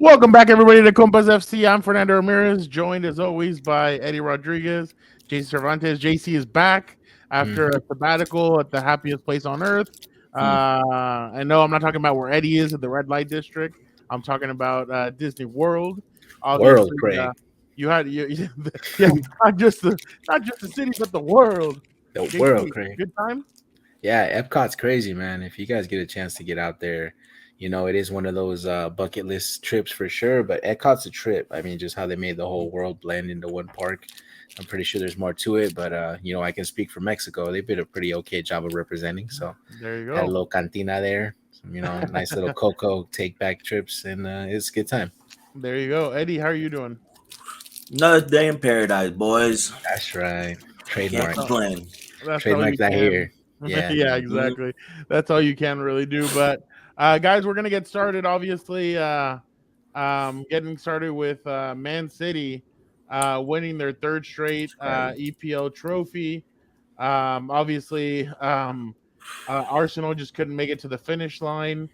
Welcome back, everybody, to Compas FC. I'm Fernando Ramirez, joined as always by Eddie Rodriguez, JC Cervantes. JC is back after Mhm. a sabbatical at the happiest place on earth. I know I'm not talking about where Eddie is at the red light district. I'm talking about Disney World. World, Obviously, Craig. you had yeah, not just the city, but the world. The world, JC, Craig. good time. Yeah, Epcot's crazy, man. If you guys get a chance to get out there, it is one of those bucket list trips for sure. But Epcot's a trip. I mean, just how they made the whole world blend into one park. I'm pretty sure there's more to it, but I can speak for Mexico. They did a pretty okay job of representing. So There you had a go. little cantina there. Nice little cocoa take back trips, and it's a good time. There you go, Eddie. How are you doing? Another day in paradise, boys. That's right. Can't Trademark, complain. That's all trademark you that can. here. Yeah. Yeah, Mhm. exactly. That's all you can really do. But guys, we're gonna get started. Obviously, getting started with Man City winning their third straight Right. EPL trophy. Obviously, Arsenal just couldn't make it to the finish line.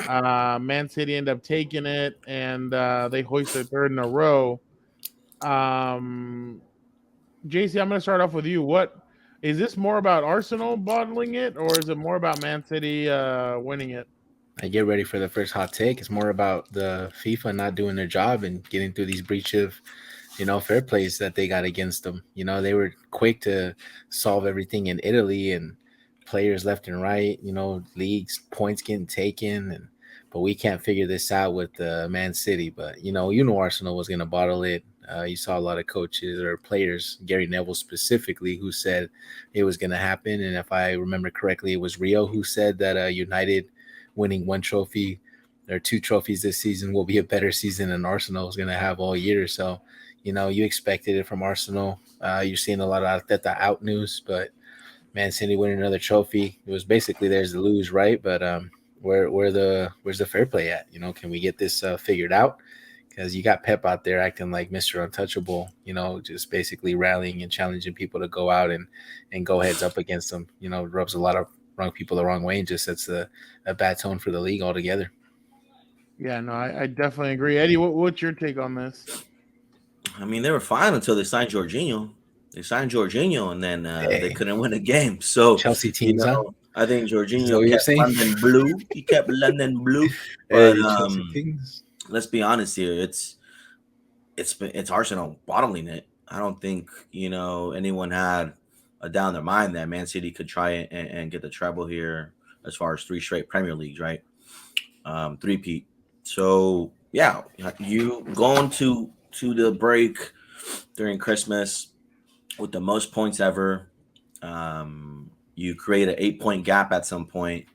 Man City ended up taking it, and they hoist their third in a row. Um, JC, I'm going to start off with you. What is this more about Arsenal bottling it, or is it more about Man City winning it? I get ready for the first hot take. It's more about the FIFA not doing their job and getting through these breach of, fair plays that they got against them. They were quick to solve everything in Italy and players left and right. Leagues points getting taken, and but we can't figure this out with Man City. But Arsenal was going to bottle it. You saw a lot of coaches or players, Gary Neville specifically, who said it was going to happen. And if I remember correctly, it was Rio who said that United winning one trophy or two trophies this season will be a better season than Arsenal is going to have all year. So, you expected it from Arsenal. You're seeing a lot of Arteta out news, but Man City winning another trophy, it was basically theirs to lose, right? But where's the fair play at? Can we get this figured out? Because you got Pep out there acting like Mr. Untouchable, just basically rallying and challenging people to go out and go heads up against them. Rubs a lot of wrong people the wrong way and just sets a bad tone for the league altogether. Yeah, no, I definitely agree. Eddie, what's your take on this? I mean, they were fine until they signed Jorginho. They signed Jorginho, and then they Dang. couldn't win a game. So, Chelsea teams, huh? I think Is that Jorginho what you're kept saying? London blue. He kept London blue. But Hey, Chelsea teams. let's be honest here. It's Arsenal bottling it. I don't think anyone had a doubt in their mind that Man City could try and get the treble here as far as three straight Premier Leagues, right? Three-peat. So yeah, you going to the break during Christmas with the most points ever. You create an 8 point gap at some point,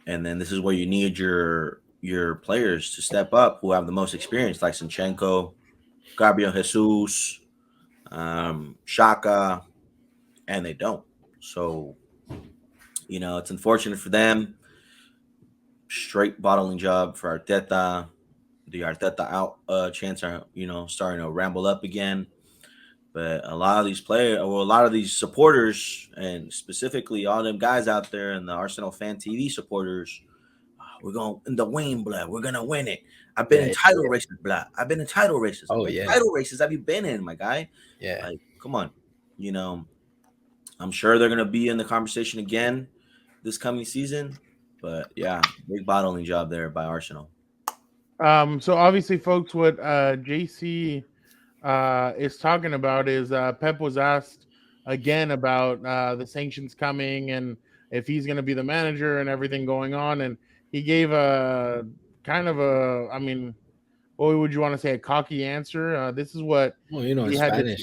and then this is where you need your players to step up who have the most experience, like Sinchenko, Gabriel Jesus, Shaka, and they don't. So it's unfortunate for them. Straight bottling job for Arteta. The Arteta out chance are starting to ramble up again. But a lot of these players, or a lot of these supporters, and specifically all them guys out there and the Arsenal fan TV supporters, we're going in the win, blood. We're gonna win it. I've been Yeah, in yeah, title yeah. races, blood. I've been in title races. Oh What yeah, title races have you been in, my guy? yeah. Like, come on. You know, I'm sure they're gonna be in the conversation again this coming season. But yeah, big bottling job there by Arsenal. So obviously, folks, what JC is talking about is Pep was asked again about the sanctions coming and if he's going to be the manager and everything going on, and he gave a kind of a, I mean, what would you want to say, a cocky answer? This is what Well, he in had to.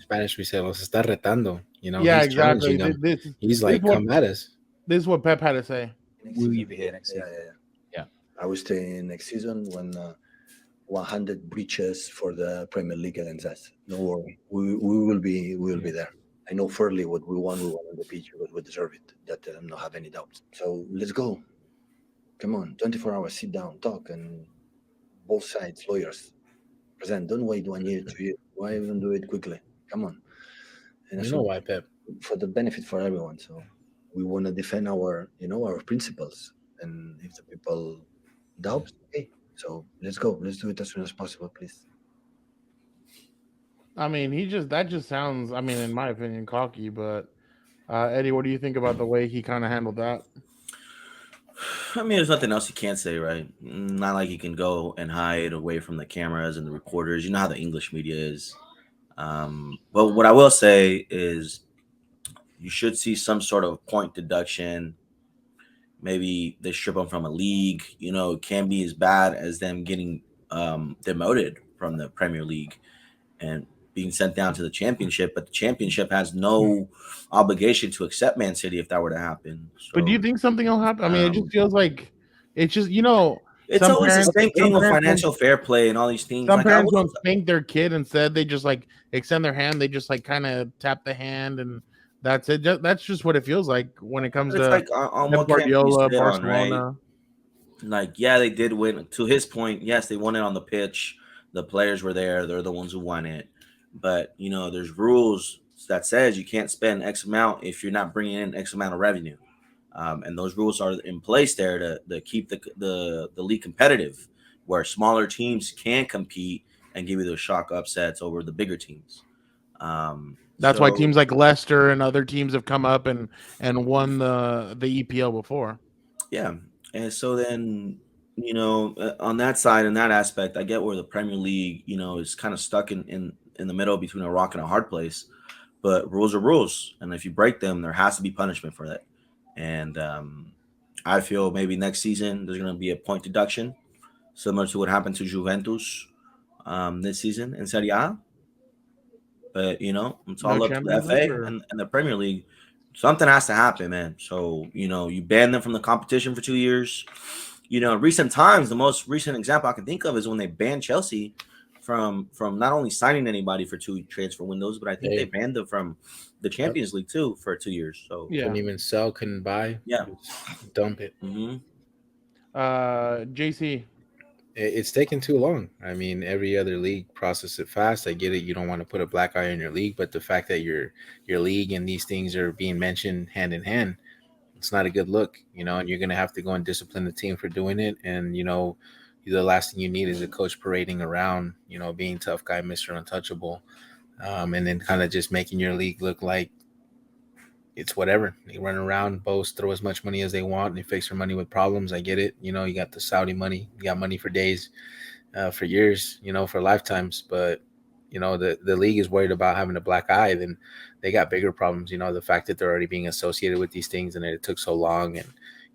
Spanish we say los está retando. Yeah, He's exactly. challenging them. He's This is like, what come at us. this is what Pep had to say. We will be here next Yeah, season. yeah, yeah. Yeah. I will stay next season when 100 breaches for the Premier League against us. No worry, we will be there. I know fairly what we want on the pitch because we deserve it. That I don't have any doubts. So let's go. Come on, 24 hours, sit down, talk, and both sides, lawyers, present. Don't wait 1 year, 2 years. Why even do it quickly? Come on. And You so know why, Pep? for the benefit for everyone. So we want to defend our principles. And if the people doubt, okay, So let's go. Let's do it as soon as possible, please. I mean, that just sounds, I mean, in my opinion, cocky. But Eddie, what do you think about the way he kind of handled that? I mean, there's nothing else you can't say, right? Not like you can go and hide away from the cameras and the reporters. You know how the English media is. But what I will say is you should see some sort of point deduction. Maybe they strip them from a league. You know, it can be as bad as them getting demoted from the Premier League and being sent down to the championship. But the championship has no obligation to accept Man City if that were to happen. So, But do you think something will happen? I mean, it just feels like it's just, it's always the same thing with financial don't, fair play and all these things. some Like parents don't spank their kid instead. They just like extend their hand. They just like kind of tap the hand, and that's it. That's just what it feels like when it comes to like on Pep what camp you Guardiola, sit on, right? Barcelona. Like, yeah, they did win. To his point, yes, they won it on the pitch. The players were there. They're the ones who won it. But, there's rules that says you can't spend X amount if you're not bringing in X amount of revenue. And those rules are in place there to keep the league competitive, where smaller teams can compete and give you those shock upsets over the bigger teams. That's why teams like Leicester and other teams have come up and won the EPL before. Yeah. And so then, on that side and that aspect, I get where the Premier League, is kind of stuck in the middle between a rock and a hard place. But rules are rules. And if you break them, there has to be punishment for that. And I feel maybe next season there's going to be a point deduction, similar to what happened to Juventus this season in Serie A. But, it's all up to the FA and the Premier League. Something has to happen, man. So, you ban them from the competition for 2 years. In recent times, the most recent example I can think of is when they banned Chelsea from not only signing anybody for 2 transfer windows, but I think they banned them from the Champions League too for 2 years. So couldn't even sell, couldn't buy. Yeah, dump it. JC, it's taking too long. I mean, every other league process it fast. I get it. You don't want to put a black eye on your league, but the fact that your league and these things are being mentioned hand in hand, it's not a good look, and you're going to have to go and discipline the team for doing it. And, the last thing you need is a coach parading around, being tough guy, Mr. Untouchable, and then kind of just making your league look like it's whatever. They run around, boast, throw as much money as they want, and they fix their money with problems. I get it. You got the Saudi money. You got money for days, for years, for lifetimes. But, the league is worried about having a black eye. Then they got bigger problems. The fact that they're already being associated with these things and that it took so long. And,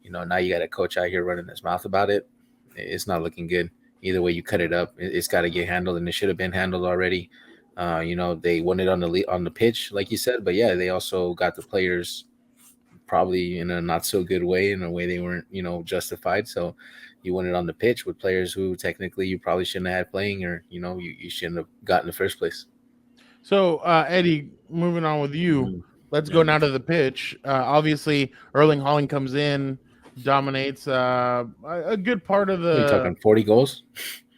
now you got a coach out here running his mouth about it. It's not looking good. Either way you cut it up, it's got to get handled, and it should have been handled already. They won it on the pitch, like you said, but yeah, they also got the players probably in a not so good way, in a way they weren't, justified. So you won it on the pitch with players who technically you probably shouldn't have had playing, or you shouldn't have got in the first place. So Eddie, moving on with you, let's go now to the pitch. Obviously, Erling Haaland comes in, dominates a good part of the. You're talking 40 goals.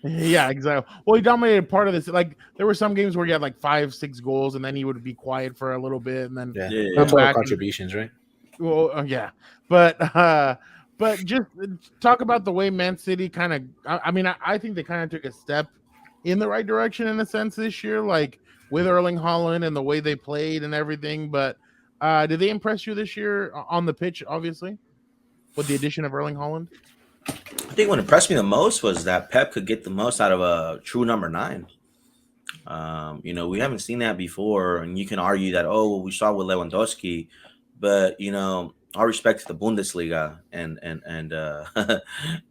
Yeah, exactly. Well, he dominated part of this. Like, there were some games where he had like 5-6 goals, and then he would be quiet for a little bit, and then come back. Contributions, right? Well, yeah, but just talk about the way Man City kind of. I think they kind of took a step in the right direction in a sense this year, like with Erling Haaland and the way they played and everything. But did they impress you this year on the pitch? Obviously, with the addition of Erling Haaland. I think what impressed me the most was that Pep could get the most out of a true number 9. We haven't seen that before, and you can argue that, we saw with Lewandowski, but all respect to the Bundesliga and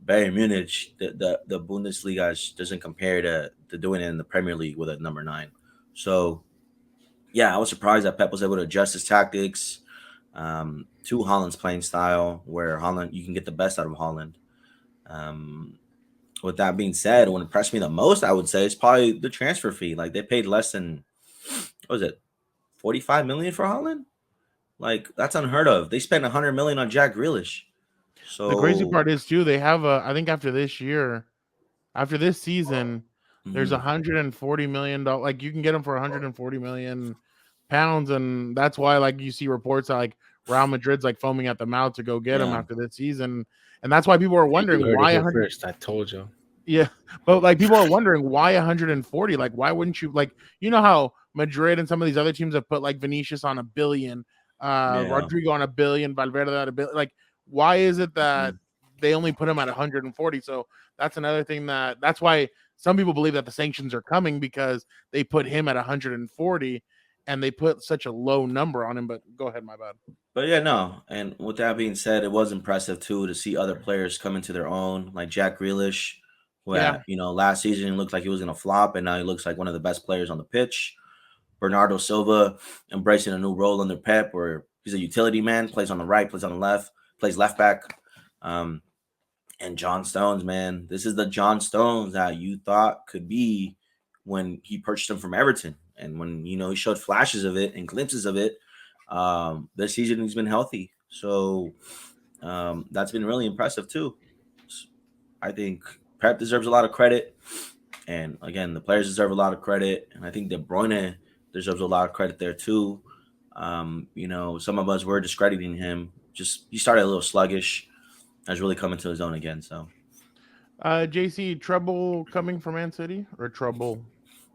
Bayern Munich, the Bundesliga doesn't compare to doing it in the Premier League with a number 9. So yeah, I was surprised that Pep was able to adjust his tactics to Haaland's playing style, where you can get the best out of Haaland. With that being said, what impressed me the most, I would say, is probably the transfer fee. Like, they paid less than, what was it, 45 million for Haaland? Like, that's unheard of. They spent 100 million on Jack Grealish. So the crazy part is too, they have I think after this season, there's $140 million. Like, you can get them for 140 million pounds, and that's why, like, you see reports that, like, Real Madrid's like foaming at the mouth to go get him after this season. And that's why people are wondering why. First, I told you. Yeah, but like people are wondering why 140. Like, why wouldn't you like? You know how Madrid and some of these other teams have put like Vinicius on $1 billion, Yeah. Rodrigo on $1 billion, Valverde on $1 billion. Like, why is it that they only put him at 140? So that's another thing that's why some people believe that the sanctions are coming because they put him at 140 and they put such a low number on him. But go ahead, my bad. But yeah, no. And with that being said, it was impressive too to see other players come into their own, like Jack Grealish, who Yeah. last season looked like he was gonna flop, and now he looks like one of the best players on the pitch. Bernardo Silva embracing a new role under Pep, where he's a utility man, plays on the right, plays on the left, plays left back. And John Stones, man, this is the John Stones that you thought could be when he purchased him from Everton, and when he showed flashes of it and glimpses of it. This season he's been healthy, so that's been really impressive too. I think Pep deserves a lot of credit, and again, the players deserve a lot of credit, and I think De Bruyne deserves a lot of credit there too. Some of us were discrediting him. Just he started a little sluggish, has really come into his own again. So, JC, trouble coming from Man City or trouble?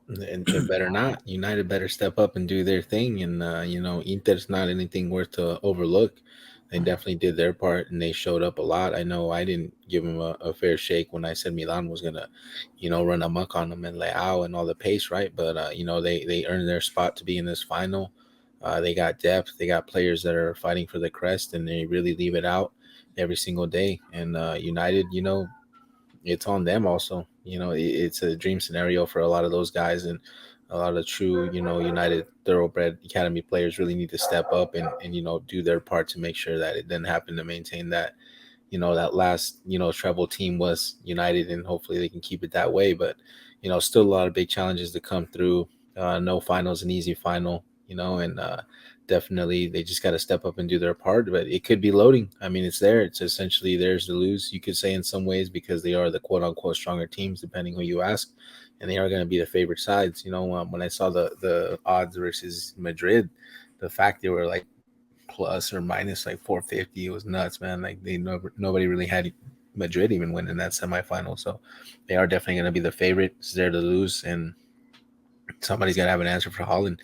And it better not. United better step up and do their thing. And Inter's not anything worth to overlook. They definitely did their part, and they showed up a lot. I know I didn't give them a fair shake when I said Milan was gonna, run amok on them and Leao and all the pace, right? But they earned their spot to be in this final. They got depth. They got players that are fighting for the crest, and they really leave it out every single day. And United, it's on them also. It's a dream scenario for a lot of those guys, and a lot of true, United thoroughbred academy players really need to step up and do their part to make sure that it didn't happen, to maintain that, that last, treble team was United, and hopefully they can keep it that way. But, still a lot of big challenges to come through. No finals an easy final, and definitely they just got to step up and do their part. But it could be loading. I mean, it's there. It's essentially theirs to lose, you could say, in some ways, because they are the quote unquote stronger teams, depending who you ask. And they are going to be the favorite sides. When I saw the odds versus Madrid, the fact they were like plus or minus like 450, it was nuts, man. Like nobody really had Madrid even winning that semifinal. So they are definitely going to be the favorite. It's there to lose, and somebody's got to have an answer for Holland.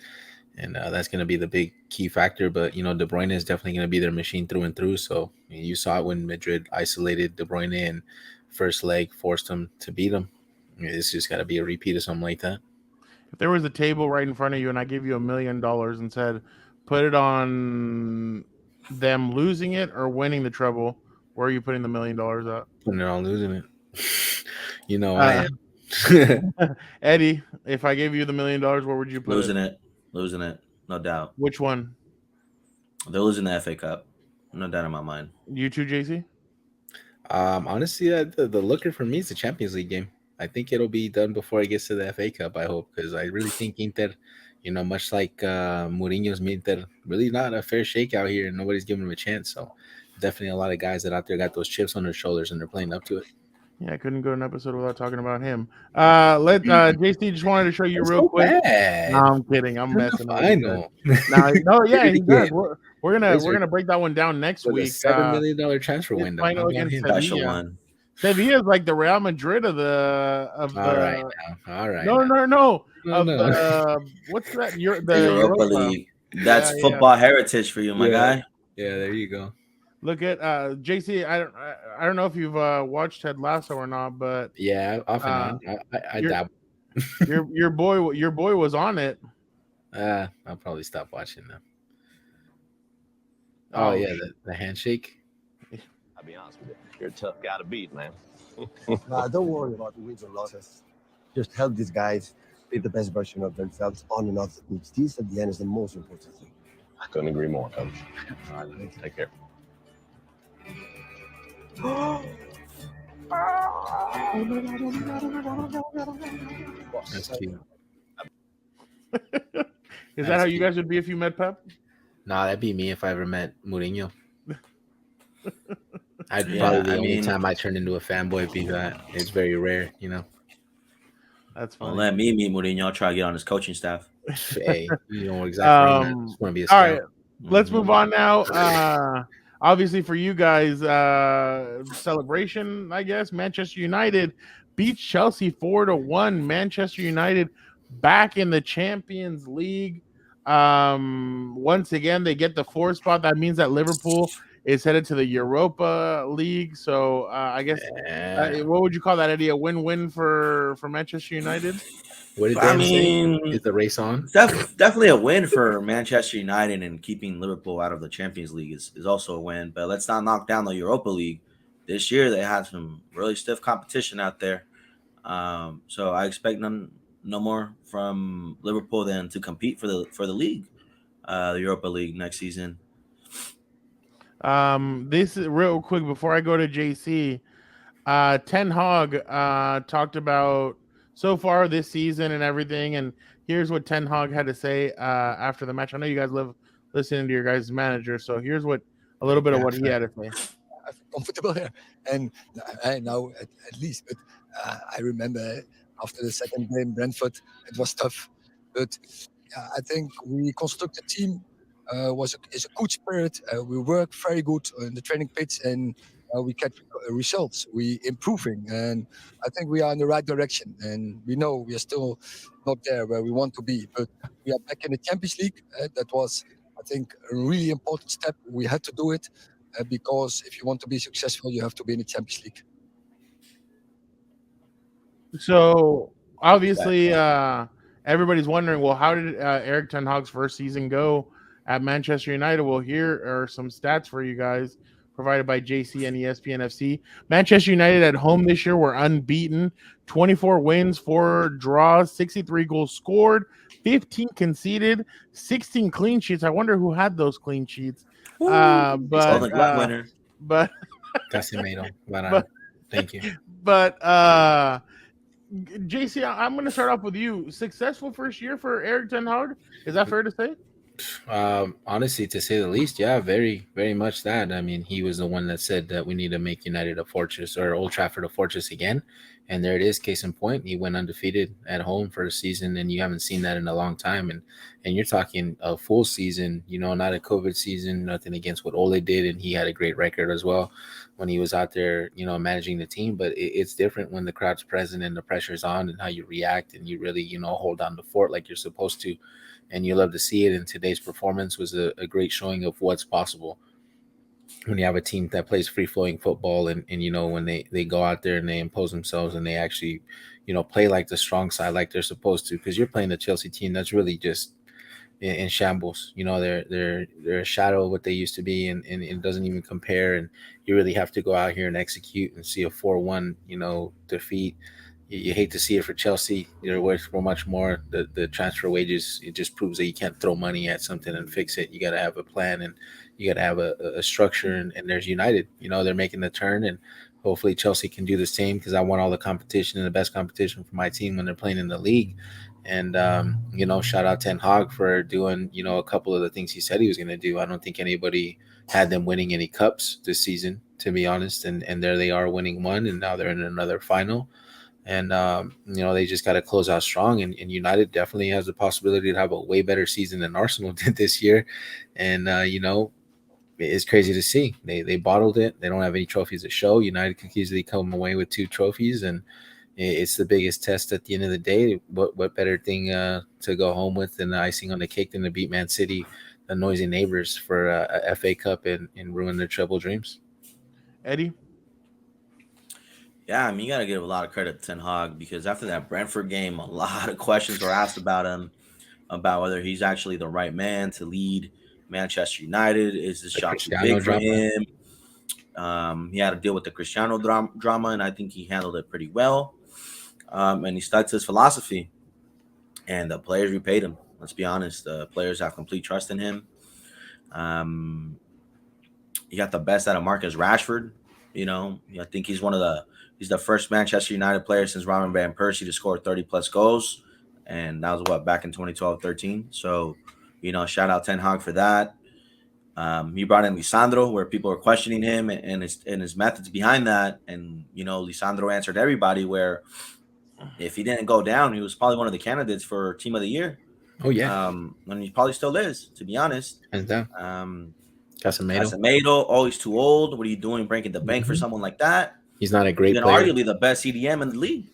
And that's going to be the big key factor. But, De Bruyne is definitely going to be their machine through and through. So you saw it when Madrid isolated De Bruyne and first leg forced them to beat them. It's just got to be a repeat of something like that. If there was a table right in front of you and I gave you $1 million and said, put it on them losing it or winning the treble, where are you putting the $1 million at? Putting it on losing it. I am. Eddie, if I gave you the $1 million, where would you put it? Losing it, no doubt. Which one? They're losing the FA Cup, no doubt in my mind. You too, JC? Honestly, the looker for me is the Champions League game. I think it'll be done before it gets to the FA Cup, I hope, because I really think Inter, much like Mourinho's Inter, really not a fair shake out here, and nobody's giving them a chance. So definitely a lot of guys that out there got those chips on their shoulders, and they're playing up to it. Yeah, I couldn't go an episode without talking about him. JC just wanted to show you real quick. No, I'm kidding. I'm messing with you. He does. We're gonna break that one down next week. $7 million transfer window. Final against Special one. Sevilla is like the Real Madrid of the. All right. No. What's that? The Europa League. That's football heritage for you, my guy. Yeah, there you go. Look at JC. I don't know if you've watched Ted Lasso or not, but yeah, off and on. I dabble. your boy was on it. I'll probably stop watching them. Oh yeah, the handshake. I'll be honest with you, you're a tough guy to beat, man. Don't worry about the wins or losses. Just help these guys be the best version of themselves on and off the pitch. This at the end is the most important thing. I couldn't agree more, Coach. All right, take care. That's cute. Is that how you guys would be if you met Pep? Nah, that'd be me if I ever met Mourinho. I'd probably the only time I turn into a fanboy be that. It's very rare, That's fine. Well, let me meet Mourinho. I'll try to get on his coaching staff. Hey, you know exactly. All right, let's move on now. obviously for you guys, celebration, I guess. Manchester United beats Chelsea 4-1. Manchester United back in the Champions League. Once again, they get the 4th spot. That means that Liverpool is headed to the Europa League. So I guess what would you call that, Eddie? A win-win for Manchester United? What did I Dan say? mean, Is the race on? definitely a win for Manchester United, and keeping Liverpool out of the Champions League is also a win. But let's not knock down the Europa League. This year they had some really stiff competition out there. So I expect no more from Liverpool than to compete for the league, the Europa League next season. This is real quick before I go to JC. Ten Hag talked about so far this season and everything, and here's what Ten Hag had to say after the match. I know you guys love listening to your guys' manager, so here's what a little bit of what he had to say. I feel comfortable here, and now at least. But I remember after the second game, Brentford, it was tough. But I think we constructed team is a good spirit. We work very good in the training pitch, and we get results. We improving, and I think we are in the right direction. And we know we are still not there where we want to be, but we are back in the Champions League. That was, I think, a really important step. We had to do it because if you want to be successful, you have to be in the Champions League. So obviously, everybody's wondering, well, how did Eric Ten Hag's first season go at Manchester United? Well, here are some stats for you guys provided by JC and ESPN FC. Manchester United at home this year were unbeaten, 24 wins, 4 draws, 63 goals scored, 15 conceded, 16 clean sheets. I wonder who had those clean sheets. But Casemiro. Thank you. But JC, I'm going to start off with you. Successful first year for Eric Ten Hag? Is that fair to say? Honestly, to say the least, yeah, very, very much that. I mean, he was the one that said that we need to make United a fortress, or Old Trafford a fortress again. And there it is, case in point. He went undefeated at home for a season, and you haven't seen that in a long time. And you're talking a full season, not a COVID season, nothing against what Ole did, and he had a great record as well when he was out there, managing the team. But it's different when the crowd's present and the pressure's on, and how you react, and you really, hold down the fort like you're supposed to. And you love to see it. And today's performance was a great showing of what's possible when you have a team that plays free-flowing football, and when they go out there and they impose themselves, and they actually, play like the strong side, like they're supposed to, because you're playing a Chelsea team that's really just in shambles. They're a shadow of what they used to be, and it doesn't even compare. And you really have to go out here and execute and see a 4-1, defeat. You hate to see it for Chelsea. They're worth much more. The transfer wages, it just proves that you can't throw money at something and fix it. You got to have a plan, and you got to have a structure. And there's United. They're making the turn, and hopefully Chelsea can do the same, because I want all the competition and the best competition for my team when they're playing in the league. And, shout out Ten Hag for doing, a couple of the things he said he was going to do. I don't think anybody had them winning any cups this season, to be honest. And there they are, winning one, and now they're in another final. And, they just got to close out strong. And United definitely has the possibility to have a way better season than Arsenal did this year. And, it's crazy to see. They bottled it. They don't have any trophies to show. United could easily come away with 2 trophies. And it's the biggest test at the end of the day. What better thing to go home with than the icing on the cake than to beat Man City, the noisy neighbors, for a FA Cup and ruin their treble dreams. Eddie? Yeah, you got to give a lot of credit to Ten Hag, because after that Brentford game, a lot of questions were asked about him, about whether he's actually the right man to lead Manchester United. Is this job too big for him? He had to deal with the Cristiano drama, and I think he handled it pretty well. And he stuck to his philosophy, and the players repaid him. Let's be honest. The players have complete trust in him. He got the best out of Marcus Rashford. I think he's the first Manchester United player since Robin Van Persie to score 30-plus goals. And that was, back in 2012-13. So, shout out Ten Hag for that. He brought in Lisandro, where people were questioning him and his methods behind that. And, Lisandro answered everybody, where if he didn't go down, he was probably one of the candidates for Team of the Year. Oh, yeah. And he probably still is, to be honest. And Casemiro. Oh, he's too old. What are you doing breaking the bank for someone like that? He's not a He's great been player arguably the best CDM in the league.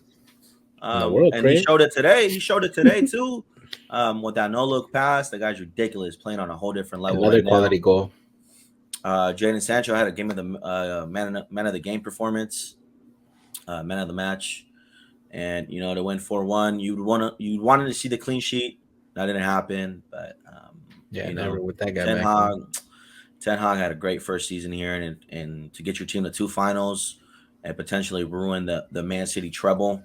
in the world. And he showed it today. He showed it today too. With that no look pass, the guy's ridiculous, playing on a whole different level. Another right quality now. goal. Jadon Sancho had a game of the man of the game performance, man of the match, and to win 4-1, you wanted to see the clean sheet. That didn't happen, but never with that guy. Ten Hag had a great first season here, and to get your team to 2 finals and potentially ruin the Man City treble.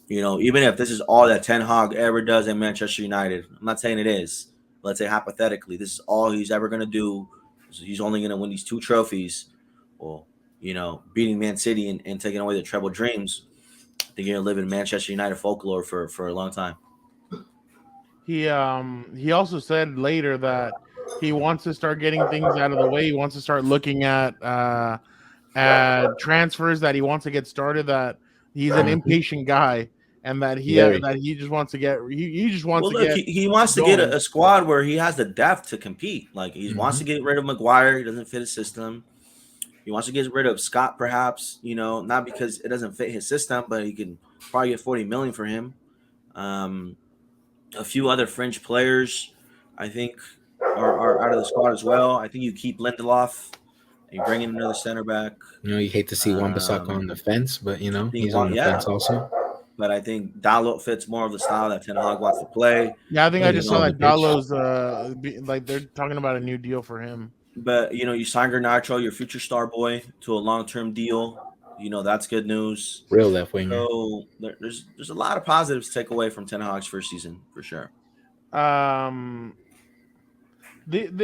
Even if this is all that Ten Hag ever does in Manchester United, I'm not saying it is. Let's say hypothetically, this is all he's ever going to do. So he's only going to win these 2 trophies. Well, beating Man City and taking away the treble dreams. I think you're going to live in Manchester United folklore for a long time. He also said later that he wants to start getting things out of the way. He wants to start looking at transfers, that he wants to get started, that he's an impatient guy, and that he just wants to get he wants to get a squad where he has the depth to compete. Like he wants to get rid of Maguire. He doesn't fit his system. He wants to get rid of Scott, perhaps, not because it doesn't fit his system, but he can probably get 40 million for him. A few other French players, I think, are out of the squad as well. I think you keep Lindelof. You bring in another center back. You hate to see Wan-Bissaka on the fence, but he's on the fence also. But I think Dalot fits more of the style that Ten Hag wants to play. Yeah, I think I just saw that Dalot's like they're talking about a new deal for him. But you sign Garnacho, your future star boy, to a long-term deal. That's good news. Real left winger. So there's a lot of positives to take away from Ten Hag's first season for sure.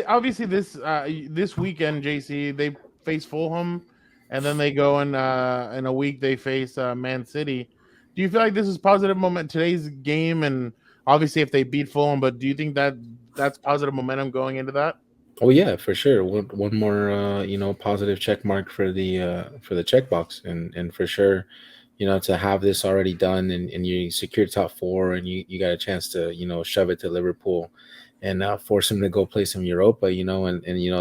Obviously this weekend, JC, they face Fulham, and then they go in a week they face Man City. Do you feel like this is positive moment today's game, and obviously if they beat Fulham, but do you think that that's positive momentum going into that? Oh yeah, for sure. One more positive check mark for the checkbox, and for sure, to have this already done and you secure top 4 and you got a chance to shove it to Liverpool and force them to go play some Europa, and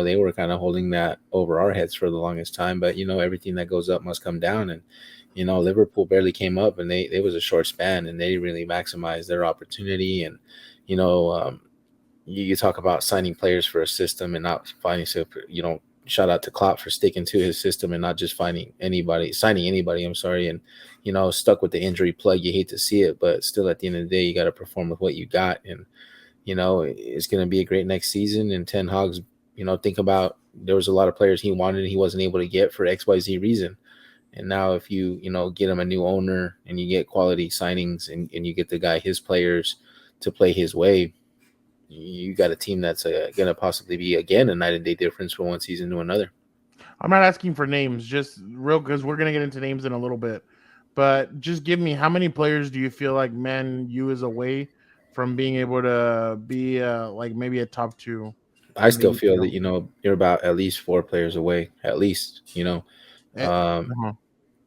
they were kind of holding that over our heads for the longest time, but everything that goes up must come down, and Liverpool barely came up, and it was a short span, and they really maximized their opportunity, and you talk about signing players for a system and not finding, shout out to Klopp for sticking to his system and not just signing anybody, I'm sorry, and stuck with the injury plug. You hate to see it, but still at the end of the day, you got to perform with what you got, and it's going to be a great next season. And Ten Hag's, think about, there was a lot of players he wanted and he wasn't able to get for XYZ reason, and now if you get him a new owner and you get quality signings and you get the guy his players to play his way, you got a team that's going to possibly be, again, a night and day difference from one season to another. I'm not asking for names, just real, because we're going to get into names in a little bit. But just give me, how many players do you feel like Man U is away from being able to be like maybe a top 2? I still feel that, you're about at least 4 players away, at least,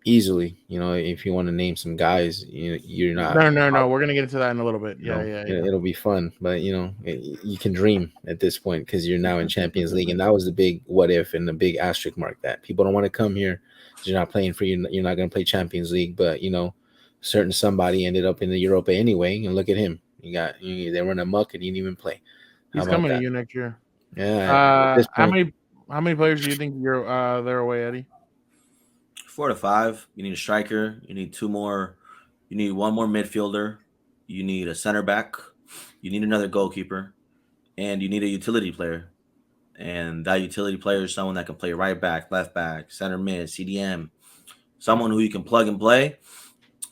easily, if you want to name some guys, you're not. No. We're gonna get into that in a little bit. Yeah. It'll be fun, but you can dream at this point because you're now in Champions League, and that was the big what if and the big asterisk mark that people don't want to come here because you're not playing for you. You're not going to play Champions League, but certain somebody ended up in the Europa anyway, and look at him. They run amok and he didn't even play. He's coming to you next year. Yeah. How many players do you think you're they're away, Eddie? 4 to 5. You need a striker. You need 2 more. You need 1 more midfielder. You need a center back. You need another goalkeeper, and you need a utility player. And that utility player is someone that can play right back, left back, center mid, CDM, someone who you can plug and play.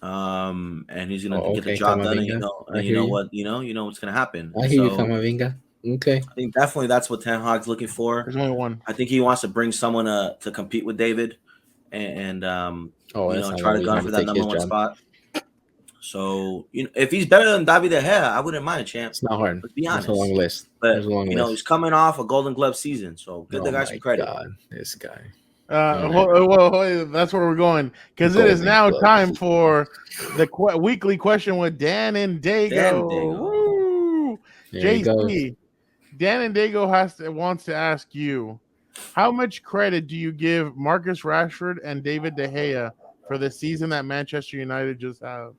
And he's gonna get the job done. And you know what's gonna happen. I hear you, Camavinga. Okay. I think definitely that's what Ten Hag's looking for. There's only one. I think he wants to bring someone to compete with David. And try to gun for that number 1 spot. So if he's better than David De Gea, I wouldn't mind a chance. It's not hard. Let's be honest. It's a long list. But he's coming off a Golden Glove season, so give the guy some credit. God, this guy. Well, that's where we're going, because it is now time for the weekly question with Dan and Dago. Woo! JC, Dan and Dago wants to ask you, How much credit do you give Marcus Rashford and David De Gea for the season that Manchester United just had?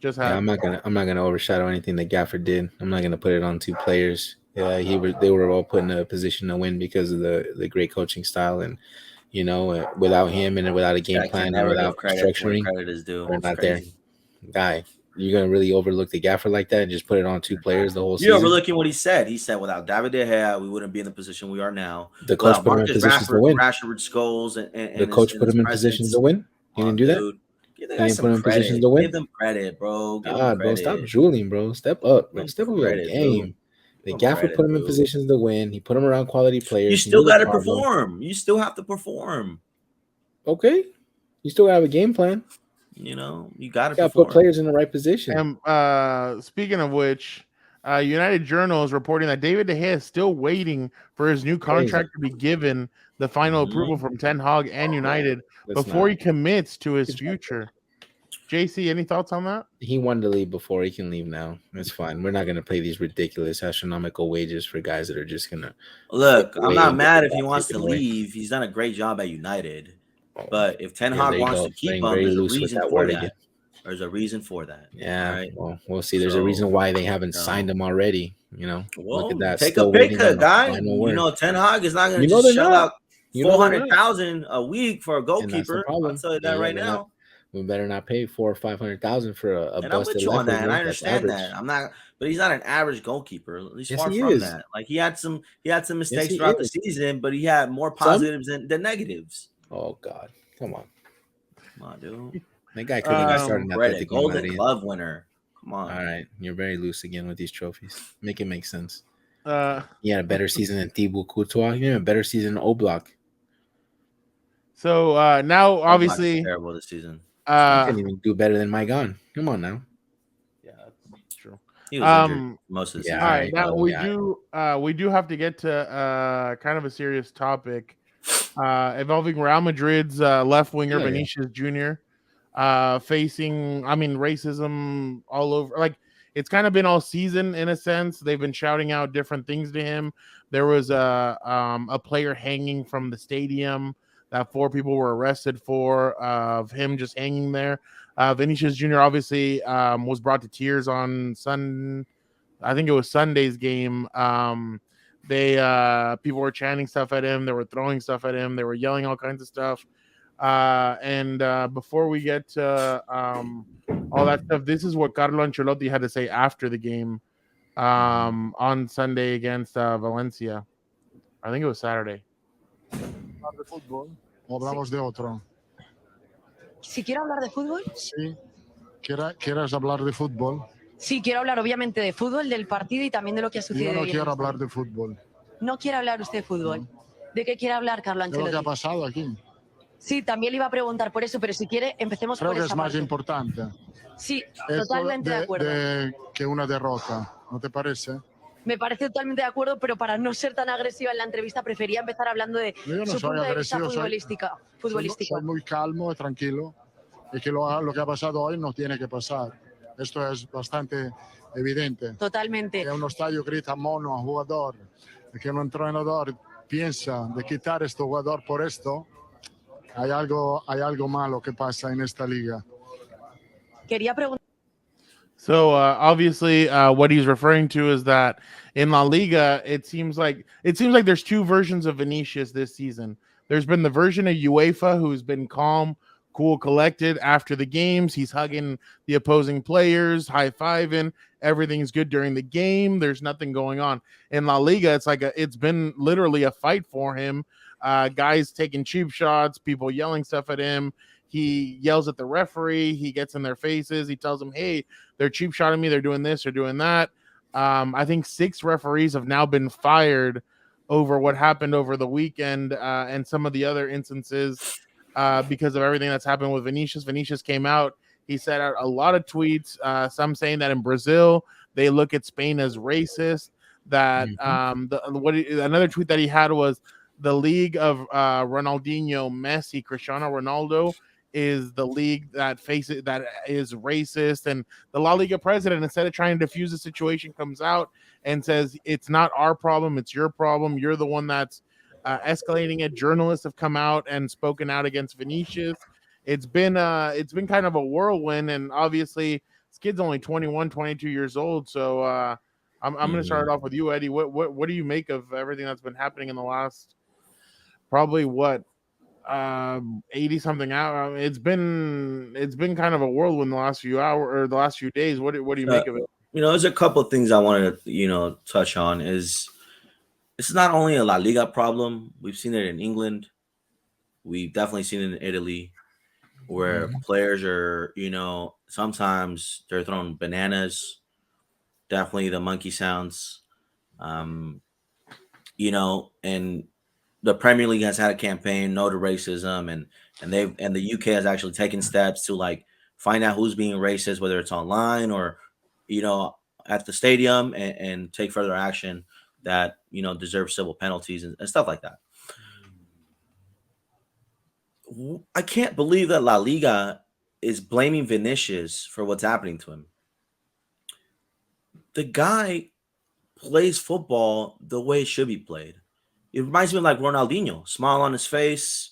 Yeah, I'm not gonna overshadow anything that Gafford did. I'm not gonna put it on two players. Yeah, they were all put in a position to win because of the great coaching style, and without him and without a game I can plan and never give without credit where structuring, credit is due. we're It's not there. crazy. Guy, you're gonna really overlook the Gafford like that and just put it on two players the whole You're season? overlooking what he said. He said without David De Gea, we wouldn't be in the position we are now. The coach Without put him in Marcus positions to Rashford, win. Rashford's goals, and The coach put his him in positions presence. to win. He didn't do that. Dude. Give the He guy didn't put him some in positions credit. to win. Give them credit, bro. Give them God, bro, credit. stop drooling, bro. Step up, bro. Give Step them up your credit, game. The Give them Gafford credit, put him in dude. positions to win. He put him around quality players. You He still knew the got to problem. perform. You still have to perform. Okay, you still have a game plan. You got to You got to perform. put players in the right position. And speaking of which, United Journal is reporting that David De Gea is still waiting for his new contract to be given the final approval from Ten Hag and United before he commits to his future. JC, any thoughts on that? He wanted to leave before. He can leave now. It's fine. We're not going to pay these ridiculous astronomical wages for guys that are just going to Look. I'm not mad if he get wants to taken away. leave. He's done a great job at United. But if Ten Hag there you wants go. to keep Being him, very there's a loose with reason that for word that. again. There's a reason for that. Yeah, all right? well, we'll see. There's a reason why they haven't signed him already. Well, look at that. Take Still a pay waiting on cut, the guy. final word. Ten Hag is not going to they're just shell not. out You know they're not. $400,000 a week for a And that's the goalkeeper. problem. I'll tell you that right they're now. not. We better not pay $400,000 or $500,000 for a And I'm busted with you on left that, and winger. I That's understand average. that. I'm not, but he's not an average goalkeeper. He's Yes, far he from is. that. Like he had some mistakes he throughout the is. season, but he had more positives than negatives. Oh God, come on, dude. That guy could have been starting at Credit, Atletico Golden Madrid. Glove winner. Come on. All right, you're very loose again with these trophies. Make it make sense. He had a better season than Thibaut Courtois. He had a better season than Oblak. So now, obviously, terrible this season. He can't even do better than Maigon. Come on now. Yeah, that's true. He was injured most of the season. All right, now we do have to get to kind of a serious topic involving Real Madrid's left winger Vinicius Jr. Facing, racism all over. Like it's kind of been all season in a sense. They've been shouting out different things to him. There was a player hanging from the stadium that 4 people were arrested for of him just hanging there. Vinicius Jr. obviously was brought to tears on I think it was Sunday's game. People were chanting stuff at him. They were throwing stuff at him. They were yelling all kinds of stuff. And before we get to all that stuff, this is what Carlo Ancelotti had to say after the game on Sunday against Valencia. I think it was Saturday. De fútbol o hablamos de otro. Si quiero hablar de fútbol. Sí. ¿Quieres hablar de fútbol? Sí, quiero hablar obviamente de fútbol, del partido y también de lo que ha sucedido. Yo no hoy en quiero el hablar estadio. de fútbol. No quiere hablar usted de fútbol. ¿De qué quiere hablar, Carlo De lo Ancelotti? que ha pasado aquí. Sí, también le iba a preguntar por eso, pero si quiere, empecemos Creo por que esa es más parte. importante. Sí, Esto totalmente de acuerdo. que una derrota. ¿No te parece? Me parece totalmente de acuerdo, pero para no ser tan agresiva en la entrevista, prefería empezar hablando de Yo no su soy punto de vista agresivo, futbolístico. soy muy calmo y tranquilo. Y que lo que ha pasado hoy no tiene que pasar. Esto es bastante evidente. Totalmente. Que un estadio grita mono a jugador, que un entrenador piensa de quitar a este jugador por esto, hay algo malo que pasa en esta liga. Quería preguntar. So obviously, what he's referring to is that in La Liga, it seems like there's 2 versions of Vinicius this season. There's been the version of UEFA who's been calm, cool, collected after the games. He's hugging the opposing players, high-fiving. Everything's good during the game. There's nothing going on. In La Liga, it's been literally a fight for him. Guys taking cheap shots, people yelling stuff at him. He yells at the referee. He gets in their faces. He tells them, hey, they're cheap shotting me. They're doing this. They're doing that. I think 6 referees have now been fired over what happened over the weekend and some of the other instances because of everything that's happened with Vinicius. Vinicius came out. He sent out a lot of tweets, some saying that in Brazil, they look at Spain as racist. That another tweet that he had was the league of Ronaldinho, Messi, Cristiano Ronaldo is the league that is racist. And the La Liga president, instead of trying to diffuse the situation, comes out and says it's not our problem, it's your problem. You're the one that's escalating it. Journalists have come out and spoken out against Vinicius. It's been kind of a whirlwind, and obviously this kid's only 21, 22 years old. So I'm going to start off with you, Eddie. What do you make of everything that's been happening in the last probably 80 something hours? It's been kind of a whirlwind the last few hours or the last few days. What do you make of it? There's a couple of things I wanted to touch on. Is it's not only a La Liga problem. We've seen it in England. We've definitely seen it in Italy, where players are, sometimes they're throwing bananas. Definitely the monkey sounds. And the Premier League has had a campaign, No to Racism, and the UK has actually taken steps to find out who's being racist, whether it's online or at the stadium, and take further action that deserve civil penalties and stuff like that. I can't believe that La Liga is blaming Vinicius for what's happening to him. The guy plays football the way it should be played. It reminds me of like Ronaldinho, smile on his face,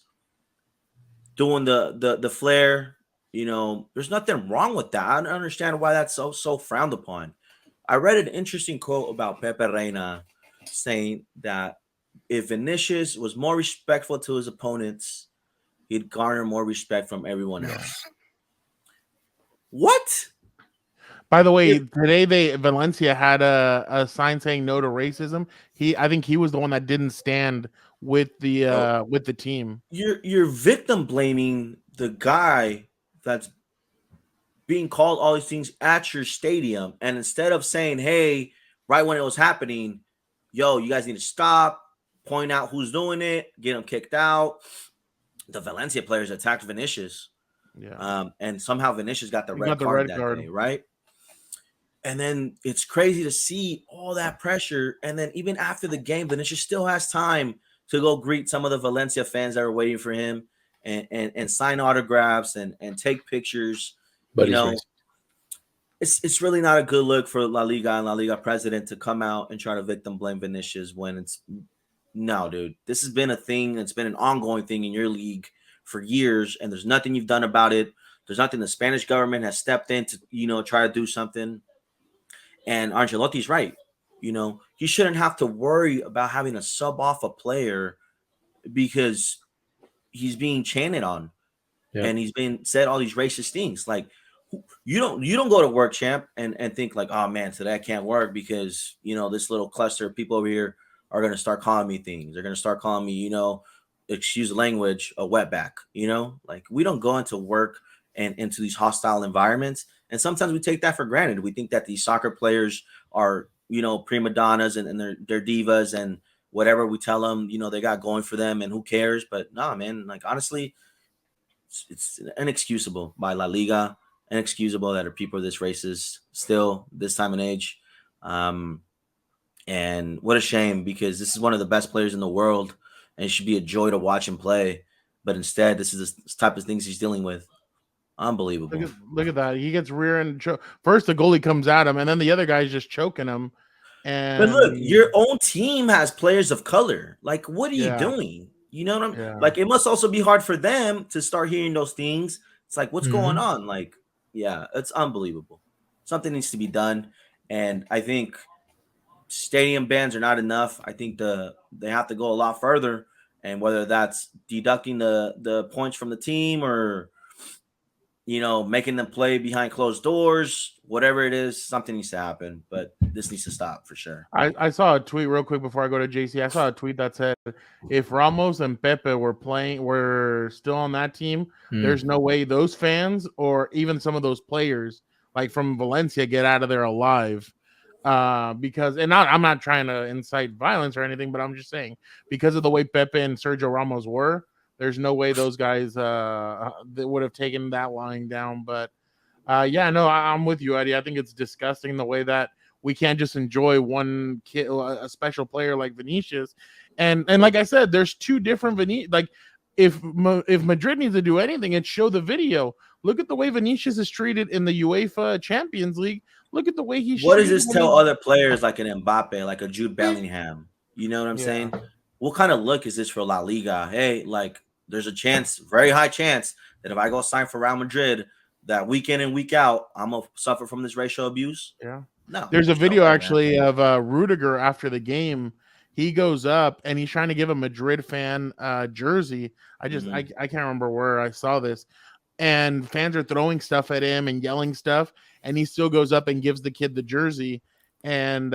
doing the flair. There's nothing wrong with that. I don't understand why that's so frowned upon. I read an interesting quote about Pepe Reina saying that if Vinicius was more respectful to his opponents, he'd garner more respect from everyone else. What? By the way, today Valencia had a sign saying no to racism. I think he was the one that didn't stand with the team. You're victim blaming the guy that's being called all these things at your stadium, and instead of saying, hey, right when it was happening, yo, you guys need to stop, point out who's doing it, get them kicked out. The Valencia players attacked Vinicius. Yeah. And somehow Vinicius got the red card that day, right? And then it's crazy to see all that pressure. And then even after the game, Vinicius still has time to go greet some of the Valencia fans that are waiting for him and sign autographs and take pictures. But it's really not a good look for La Liga and La Liga president to come out and try to victim blame Vinicius when it's no, dude. This has been a thing. It's been an ongoing thing in your league for years, and there's nothing you've done about it. There's nothing the Spanish government has stepped in to, try to do something. And Ancelotti's right. He shouldn't have to worry about having to sub off a player because he's being chanted on, and he's been said all these racist things. Like, you don't go to work, champ, and think like, oh man, today I can't work because this little cluster of people over here are going to start calling me things. They're going to start calling me, excuse the language, a wetback. Like, we don't go into work and into these hostile environments, and sometimes we take that for granted. We think that these soccer players are prima donnas and they're divas and whatever we tell them they got going for them, and who cares. But nah, man, like, honestly, it's inexcusable by La Liga. Inexcusable that people are this racist still this time and age. And what a shame, because this is one of the best players in the world and it should be a joy to watch him play. But instead, this is the type of things he's dealing with. Unbelievable. Look at that. He gets rear end. First, the goalie comes at him, and then the other guy's just choking him. But look, your own team has players of color. Like, what are you doing? You know what I'm like? It must also be hard for them to start hearing those things. It's like, what's going on? Like, yeah, it's unbelievable. Something needs to be done. And I think stadium bans are not enough. I think they have to go a lot further. And whether that's deducting the points from the team or, making them play behind closed doors, whatever it is, something needs to happen. But this needs to stop for sure. I saw a tweet real quick before I go to JC. I saw a tweet that said, if Ramos and Pepe were still on that team, there's no way those fans or even some of those players like from Valencia get out of there alive. Because I'm not trying to incite violence or anything, but I'm just saying because of the way Pepe and Sergio Ramos were, there's no way those guys that would have taken that lying down. But I'm with you, Eddie. I think it's disgusting the way that we can't just enjoy one kid, a special player like Vinicius. And like I said, there's two different Vinicius. Like if Madrid needs to do anything, it's show the video. Look at the way Vinicius is treated in the UEFA Champions League. Look at the way he's. What does this tell other players like an Mbappe, like a Jude Bellingham? You know what I'm saying? what kind of look is this for La Liga? Hey, like there's a chance, very high chance, that if I go sign for Real Madrid, that week in and week out, I'm gonna suffer from this racial abuse. Yeah. No, There's a no video way, man. actually of Rudiger after the game. He goes up and he's trying to give a Madrid fan jersey. I can't remember where I saw this. And fans are throwing stuff at him and yelling stuff, and he still goes up and gives the kid the jersey, and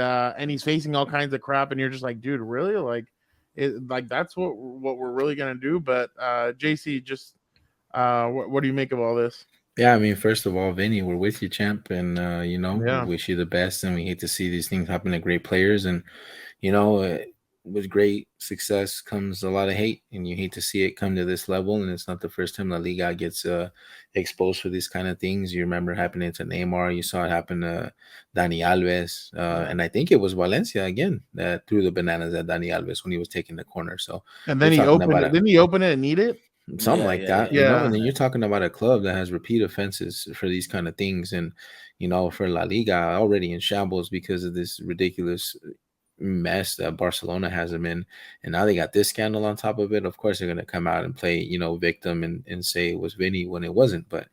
he's facing all kinds of crap, and you're just like, dude, really? Like that's what we're really gonna do? But JC, just what do you make of all this? Yeah, I mean, first of all, Vinny, we're with you, champ, and we Yeah. wish you the best, and we hate to see these things happen to great players, and with great success comes a lot of hate, and you hate to see it come to this level. And it's not the first time La Liga gets exposed for these kind of things. You remember happening to Neymar, you saw it happen to Dani Alves, and I think it was Valencia again that threw the bananas at Dani Alves when he was taking the corner. So And then he opened it. Didn't he open it and need it? Something like that, you know. And then you're talking about a club that has repeat offenses for these kind of things, and for La Liga already in shambles because of this ridiculous mess that Barcelona has them in, and now they got this scandal on top of it. Of course, they're going to come out and play, victim and say it was Vinny when it wasn't. But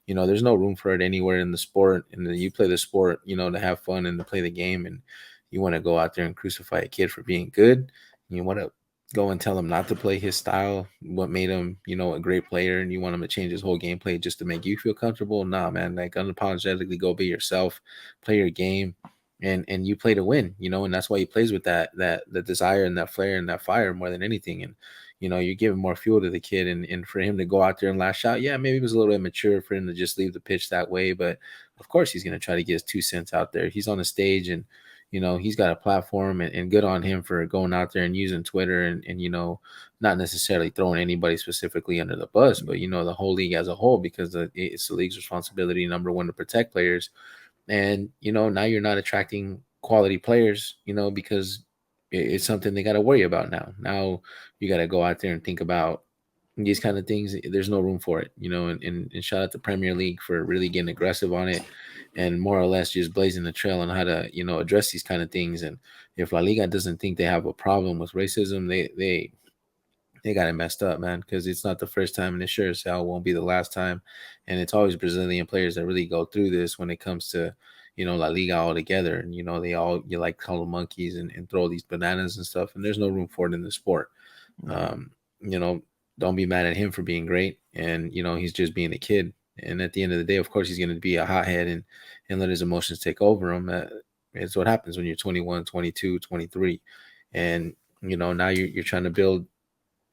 there's no room for it anywhere in the sport. And then you play the sport, to have fun and to play the game, and you want to go out there and crucify a kid for being good. You want to go and tell him not to play his style, what made him, a great player, and you want him to change his whole gameplay just to make you feel comfortable. Nah, man, like unapologetically go be yourself, play your game, and you play to win, and that's why he plays with that the desire and that flair and that fire more than anything. And you're giving more fuel to the kid, and for him to go out there and lash out, yeah, maybe it was a little immature for him to just leave the pitch that way, but of course he's going to try to get his 2 cents out there. He's on a stage, and he's got a platform, and good on him for going out there and using Twitter and not necessarily throwing anybody specifically under the bus, but the whole league as a whole, because it's the league's responsibility, number one, to protect players. And now you're not attracting quality players, because it's something they got to worry about now you got to go out there and think about these kind of things. There's no room for it, and shout out the Premier League for really getting aggressive on it and more or less just blazing the trail on how to, address these kind of things. And if La Liga doesn't think they have a problem with racism, they got it messed up, man, because it's not the first time, and it sure as hell won't be the last time. And it's always Brazilian players that really go through this when it comes to, La Liga altogether. And, they all, you like call them monkeys and throw these bananas and stuff. And there's no room for it in the sport. Don't be mad at him for being great. And, he's just being a kid. And at the end of the day, of course, he's going to be a hothead and let his emotions take over him. It's what happens when you're 21, 22, 23. And, now you're trying to build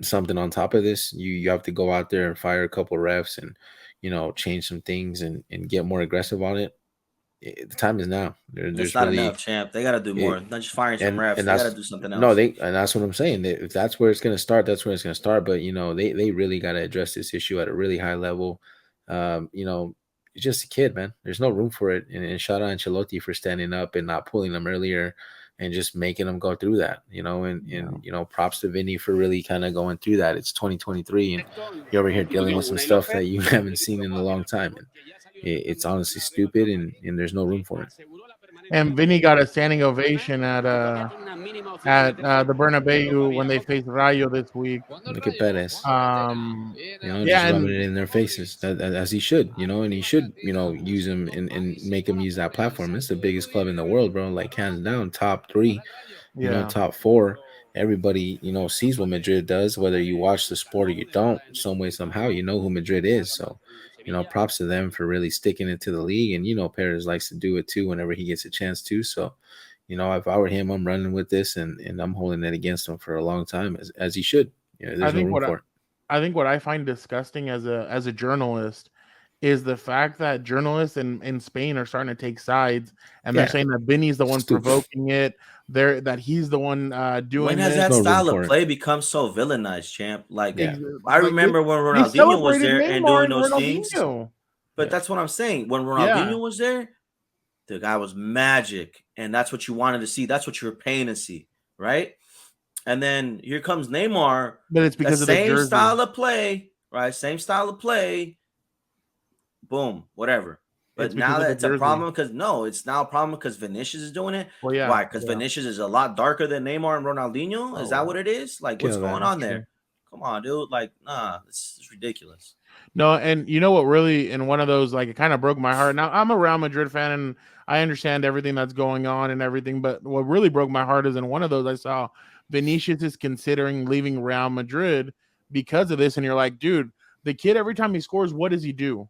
something on top of this. You have to go out there and fire a couple refs and, change some things and get more aggressive on it. The time is now. There's not really enough, champ. They got to do more. Not just firing some refs. They got to do something else. No, and that's what I'm saying. If that's where it's going to start, that's where it's going to start. But they really got to address this issue at a really high level. It's just a kid, man. There's no room for it. And shout out Ancelotti for standing up and not pulling them earlier and just making them go through that. And props to Vinny for really kind of going through that. It's 2023, and you're over here dealing with some stuff that you haven't seen in a long time. And it's honestly stupid, and there's no room for it. And Vinny got a standing ovation at the Bernabeu when they faced Rayo this week. Look at Perez. Just rubbing it in their faces, as he should, and he should, use them and make them use that platform. It's the biggest club in the world, bro. Like hands down, top 3, top 4. Everybody, sees what Madrid does, whether you watch the sport or you don't. Some way, somehow, who Madrid is. So, props to them for really sticking it to the league. And, Perez likes to do it too whenever he gets a chance to. So, if I were him, I'm running with this and I'm holding it against him for a long time, as he should. There's no room for it. I think what I find disgusting as a journalist is the fact that journalists in Spain are starting to take sides, and they're saying that Vinny's the one provoking it. That he's the one doing. When has that style of play become so villainized, champ? Like I remember when Ronaldinho was there and doing those things. But that's what I'm saying. When Ronaldinho was there, the guy was magic, and that's what you wanted to see. That's what you were paying to see, right? And then here comes Neymar. But it's because of the same style of play, right? Same style of play. Boom, whatever. But It's now because of that the it's a jersey. problem because it's now a problem because Vinicius is doing it. Well, yeah, Why? Because yeah. Vinicius is a lot darker than Neymar and Ronaldinho. Is that wow. what it is? Like, what's Kill going that. on there? Come on, dude. Like, nah, it's ridiculous. No, and you know what really in one of those, like, it kind of broke my heart. Now, I'm a Real Madrid fan and I understand everything that's going on and everything, but what really broke my heart is in one of those I saw Vinicius is considering leaving Real Madrid because of this. And you're like, dude, the kid, every time he scores, what does he do?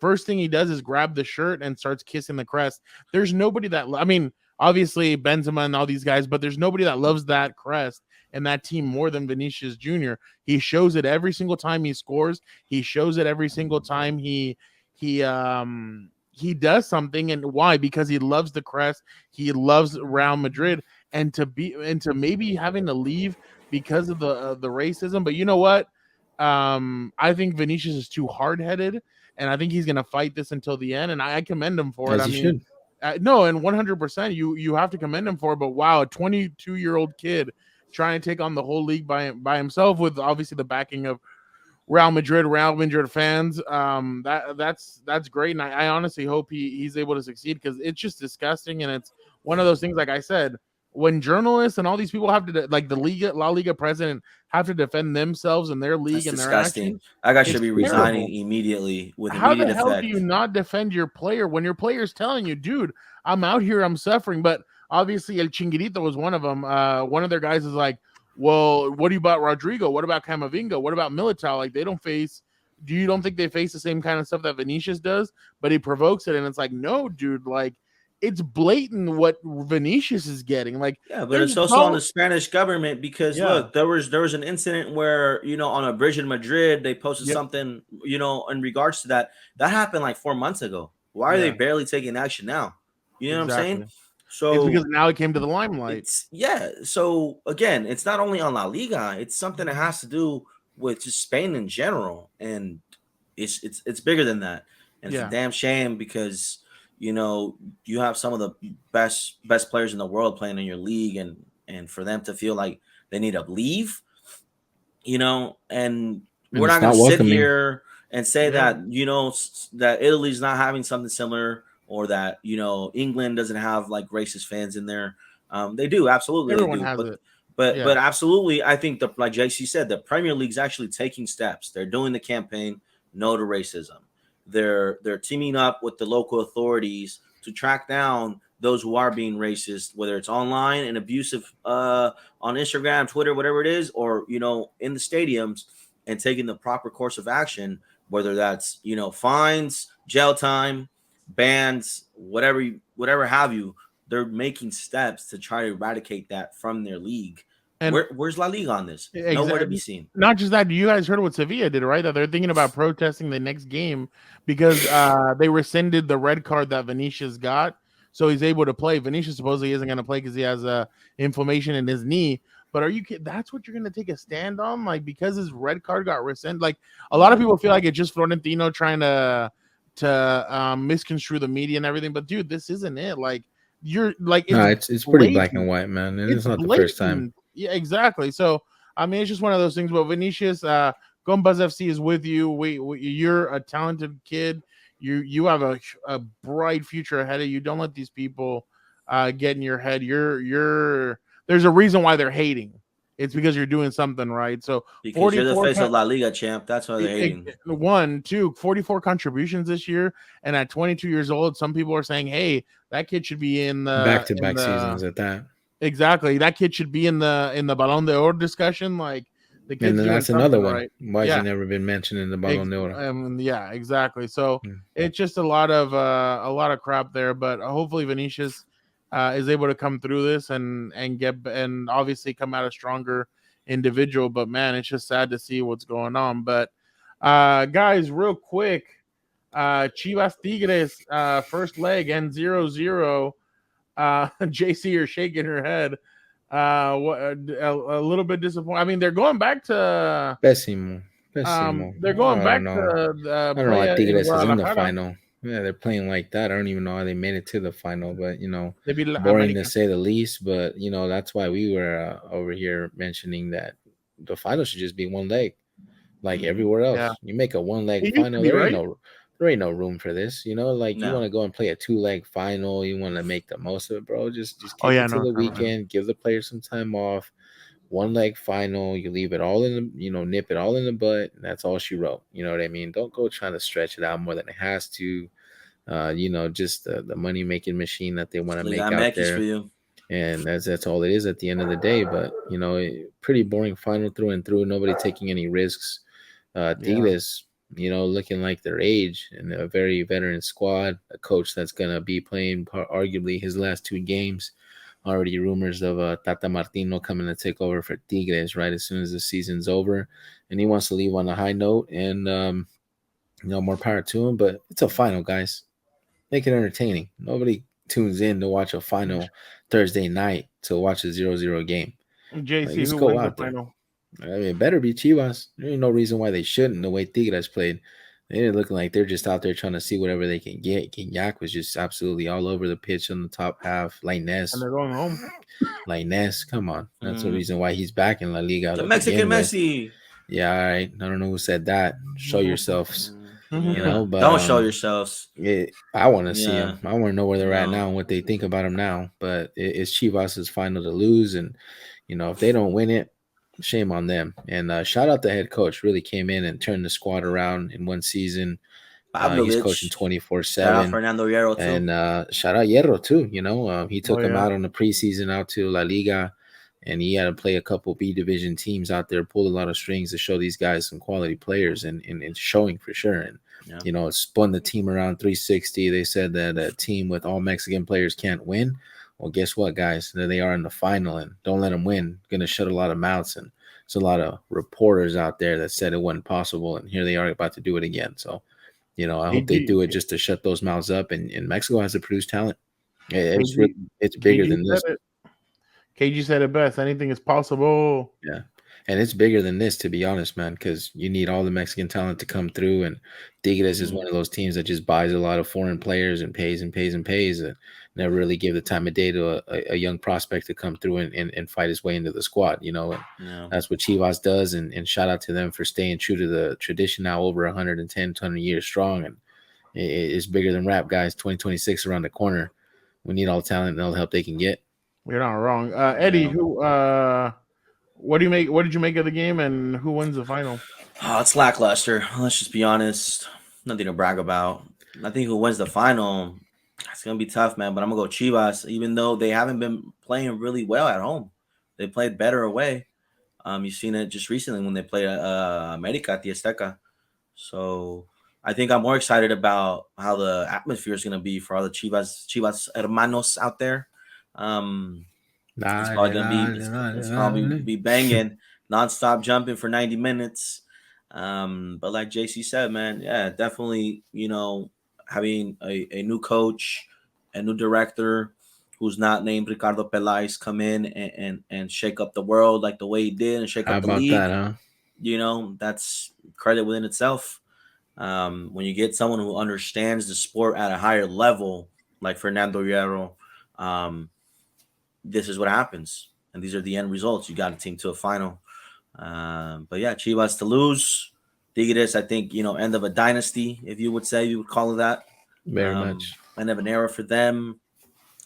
First thing he does is grab the shirt and starts kissing the crest. There's nobody that, I mean, obviously Benzema and all these guys, but there's nobody that loves that crest and that team more than Vinicius Jr. He shows it every single time he scores. He shows it every single time he does something. And why? Because he loves the crest. He loves Real Madrid, and to maybe having to leave because of the racism. But you know what? I think Vinicius is too hard-headed, and I think he's going to fight this until the end. And I commend him for it. As I he mean, should. no, and 100%, you have to commend him for it. But wow, a 22-year-old kid trying to take on the whole league by himself with obviously the backing of Real Madrid fans. That's great, and I honestly hope he's able to succeed because it's just disgusting, and it's one of those things. Like I said, when journalists and all these people have to, like the La Liga president, have to defend themselves and their league That's and their disgusting. actions, That guy should it's be terrible. resigning immediately with How immediate the hell effect. do you not defend your player when your player's telling you, dude, I'm out here, I'm suffering? But obviously El Chinguirito was one of them. One of their guys is like, well, what do you about Rodrigo? What about Camavinga? What about Militao? Like, they don't face, you don't think they face the same kind of stuff that Vinicius does? But he provokes it, and it's like, no, dude, like, it's blatant what Vinicius is getting. Like, Yeah, but it's also on the Spanish government because look, there was an incident where on a bridge in Madrid they posted something in regards to that. That happened like 4 months ago. Why are they barely taking action now? You know what I'm saying? So it's because now it came to the limelight. So again, it's not only on La Liga. It's something that has to do with just Spain in general, and it's bigger than that. And it's a damn shame because you have some of the best players in the world playing in your league, and for them to feel like they need to leave, and we're not going to sit here and say that that Italy's not having something similar, or that England doesn't have like racist fans in there. They do, absolutely. Everyone they do. has it. But absolutely, I think like JC said, the Premier League's actually taking steps. They're doing the campaign No to Racism. They're teaming up with the local authorities to track down those who are being racist, whether it's online and abusive on Instagram, Twitter, whatever it is, or in the stadiums, and taking the proper course of action, whether that's fines, jail time, bans, whatever have you. They're making steps to try to eradicate that from their league. And where's La Liga on this? Exactly. Nowhere to be seen. Not just that, you guys heard what Sevilla did, right? That they're thinking about protesting the next game because they rescinded the red card that Vinicius got, so he's able to play. Vinicius supposedly isn't going to play because he has inflammation in his knee. But are you kidding? That's what you're going to take a stand on? Like, because his red card got rescinded? Like, a lot of people feel like it's just Florentino trying to misconstrue the media and everything. But, dude, this isn't it. Like, you're like, it's pretty black and white, man. And it's not blatant. The first time. Yeah, exactly. So, I mean, it's just one of those things. But Vinicius, Compas FC is with you. You're a talented kid. You have a bright future ahead of you. Don't let these people get in your head. There's a reason why they're hating. It's because you're doing something right. So because you're the face of La Liga, champ. That's why they're hating. 44 contributions this year, and at 22 years old, some people are saying, "Hey, that kid should be in the back-to-back seasons at that." Exactly, that kid should be in the Ballon d'Or discussion. Like the kid. And then that's another one. Right. Why has he never been mentioned in the Ballon d'Or? Yeah, exactly. So it's just a lot of crap there. But hopefully Vinicius is able to come through this and obviously come out a stronger individual. But man, it's just sad to see what's going on. But guys, real quick, Chivas Tigres first leg ends 0-0. JC, you're shaking her head. A little bit disappointed. I mean, they're going back to Pésimo. They're going back to I don't know why Tigres is in the final. Yeah, they're playing like that. I don't even know how they made it to the final, but boring to say the least. But that's why we were over here mentioning that the final should just be one leg, like everywhere else. Yeah. You make a one leg final, there there ain't no room for this. You want No. to go and play a 2-leg final. You want to make the most of it, bro. Just Oh, kick yeah, it to no, the it's not weekend. Give the players some time off. 1-leg final. You leave it all in the, nip it all in the butt. And that's all she wrote. You know what I mean? Don't go trying to stretch it out more than it has to. Just the money making machine that they want to Liga make out MX for there. you. And that's all it is at the end of the day. But pretty boring final through and through. Nobody taking any risks. Tigres, looking like their age, and a very veteran squad. A coach that's gonna be playing arguably his last 2 games. Already rumors of Tata Martino coming to take over for Tigres right as soon as the season's over, and he wants to leave on a high note. And more power to him. But it's a final, guys. Make it entertaining. Nobody tunes in to watch a final Thursday night to watch a 0-0 game. JC, Just who go wins out the there. final? I mean, it better be Chivas. There ain't no reason why they shouldn't. The way Tigres played, they're looking like they're just out there trying to see whatever they can get. Gignac was just absolutely all over the pitch on the top half. And they're going home. Lainez, come on. That's the reason why he's back in La Liga. The to Mexican begin with. Messi. Yeah, all right. I don't know who said that. Show yourselves. But Don't show yourselves. I want to see Yeah. them. I want to know where they're at No. now and what they think about them now. But it's Chivas' final to lose, and if they don't win it, shame on them. And shout out the head coach. Really came in and turned the squad around in one season. He's coaching 24/7. Shout out Fernando Hierro too. And shout out Hierro too. He took him yeah. out on the preseason out to La Liga, and he had to play a couple B division teams out there, pulled a lot of strings to show these guys some quality players, and showing for sure. And it spun the team around 360. They said that a team with all Mexican players can't win. Well, guess what, guys? There they are in the final, and don't let them win. Going to shut a lot of mouths, and there's a lot of reporters out there that said it wasn't possible, and here they are about to do it again. So, I hope they do it just to shut those mouths up. And Mexico has to produce talent. It's bigger than this. KG said it best. Anything is possible. Yeah. And it's bigger than this, to be honest, man, because you need all the Mexican talent to come through. And Tigres is one of those teams that just buys a lot of foreign players and pays and pays and pays, and never really give the time of day to a young prospect to come through and fight his way into the squad, And that's what Chivas does. And shout out to them for staying true to the tradition now over 110, 200 years strong. And it's bigger than rap, guys. 2026 around the corner. We need all the talent and all the help they can get. You're not wrong. Eddie, what did you make of the game, and who wins the final? Oh, it's lackluster. Let's just be honest. Nothing to brag about. I think who wins the final, it's going to be tough, man, but I'm going to go Chivas, even though they haven't been playing really well at home. They played better away. You've seen it just recently when they played America at the Azteca. So I think I'm more excited about how the atmosphere is going to be for all the Chivas hermanos out there. It's probably gonna be banging, nonstop jumping for 90 minutes. But like JC said, man, yeah, definitely, having a new coach, a new director who's not named Ricardo Peláez come in and shake up the world like the way he did and shake up the league. That, huh? That's credit within itself. When you get someone who understands the sport at a higher level, like Fernando Hierro, this is what happens, and these are the end results. You got a team to a final, but yeah, Chivas to lose. Tigres, I think, end of a dynasty, if you would call it that. Very much end of an era for them.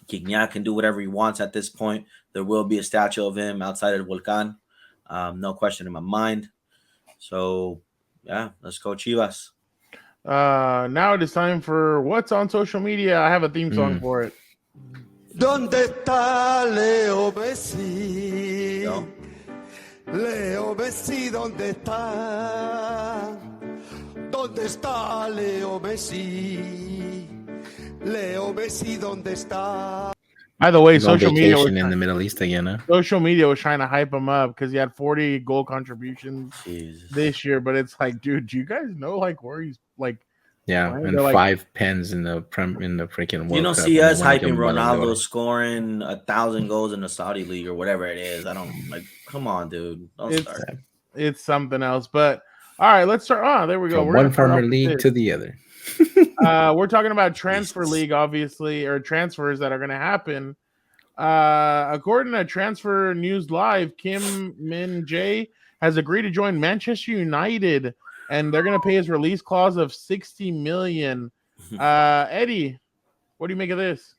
Gignac can do whatever he wants at this point. There will be a statue of him outside of Volcan, no question in my mind. So yeah, let's go Chivas. Now it is time for what's on social media. I have a theme song for it. ¿Dónde está Leo Messi? No. Leo Messi, ¿dónde está? ¿Dónde está Leo Messi? Leo Messi, ¿dónde está? By the way, He's on social media was in the Middle East again, huh? Social media was trying to hype him up because he had 40 goal contributions this year. But it's like, dude, do you guys know where he's like? Yeah, and 5 pens in the freaking World Cup. You don't see us hyping Ronaldo scoring 1,000 goals in the Saudi league or whatever it is. I don't come on, dude. Don't start. It's something else. But all right, let's start. Oh, there we go. From one farmer league to the other. We're talking about transfer league, obviously, or transfers that are going to happen. According to Transfer News Live, Kim Min Jae has agreed to join Manchester United and they're gonna pay his release clause of $60 million. Eddie, what do you make of this?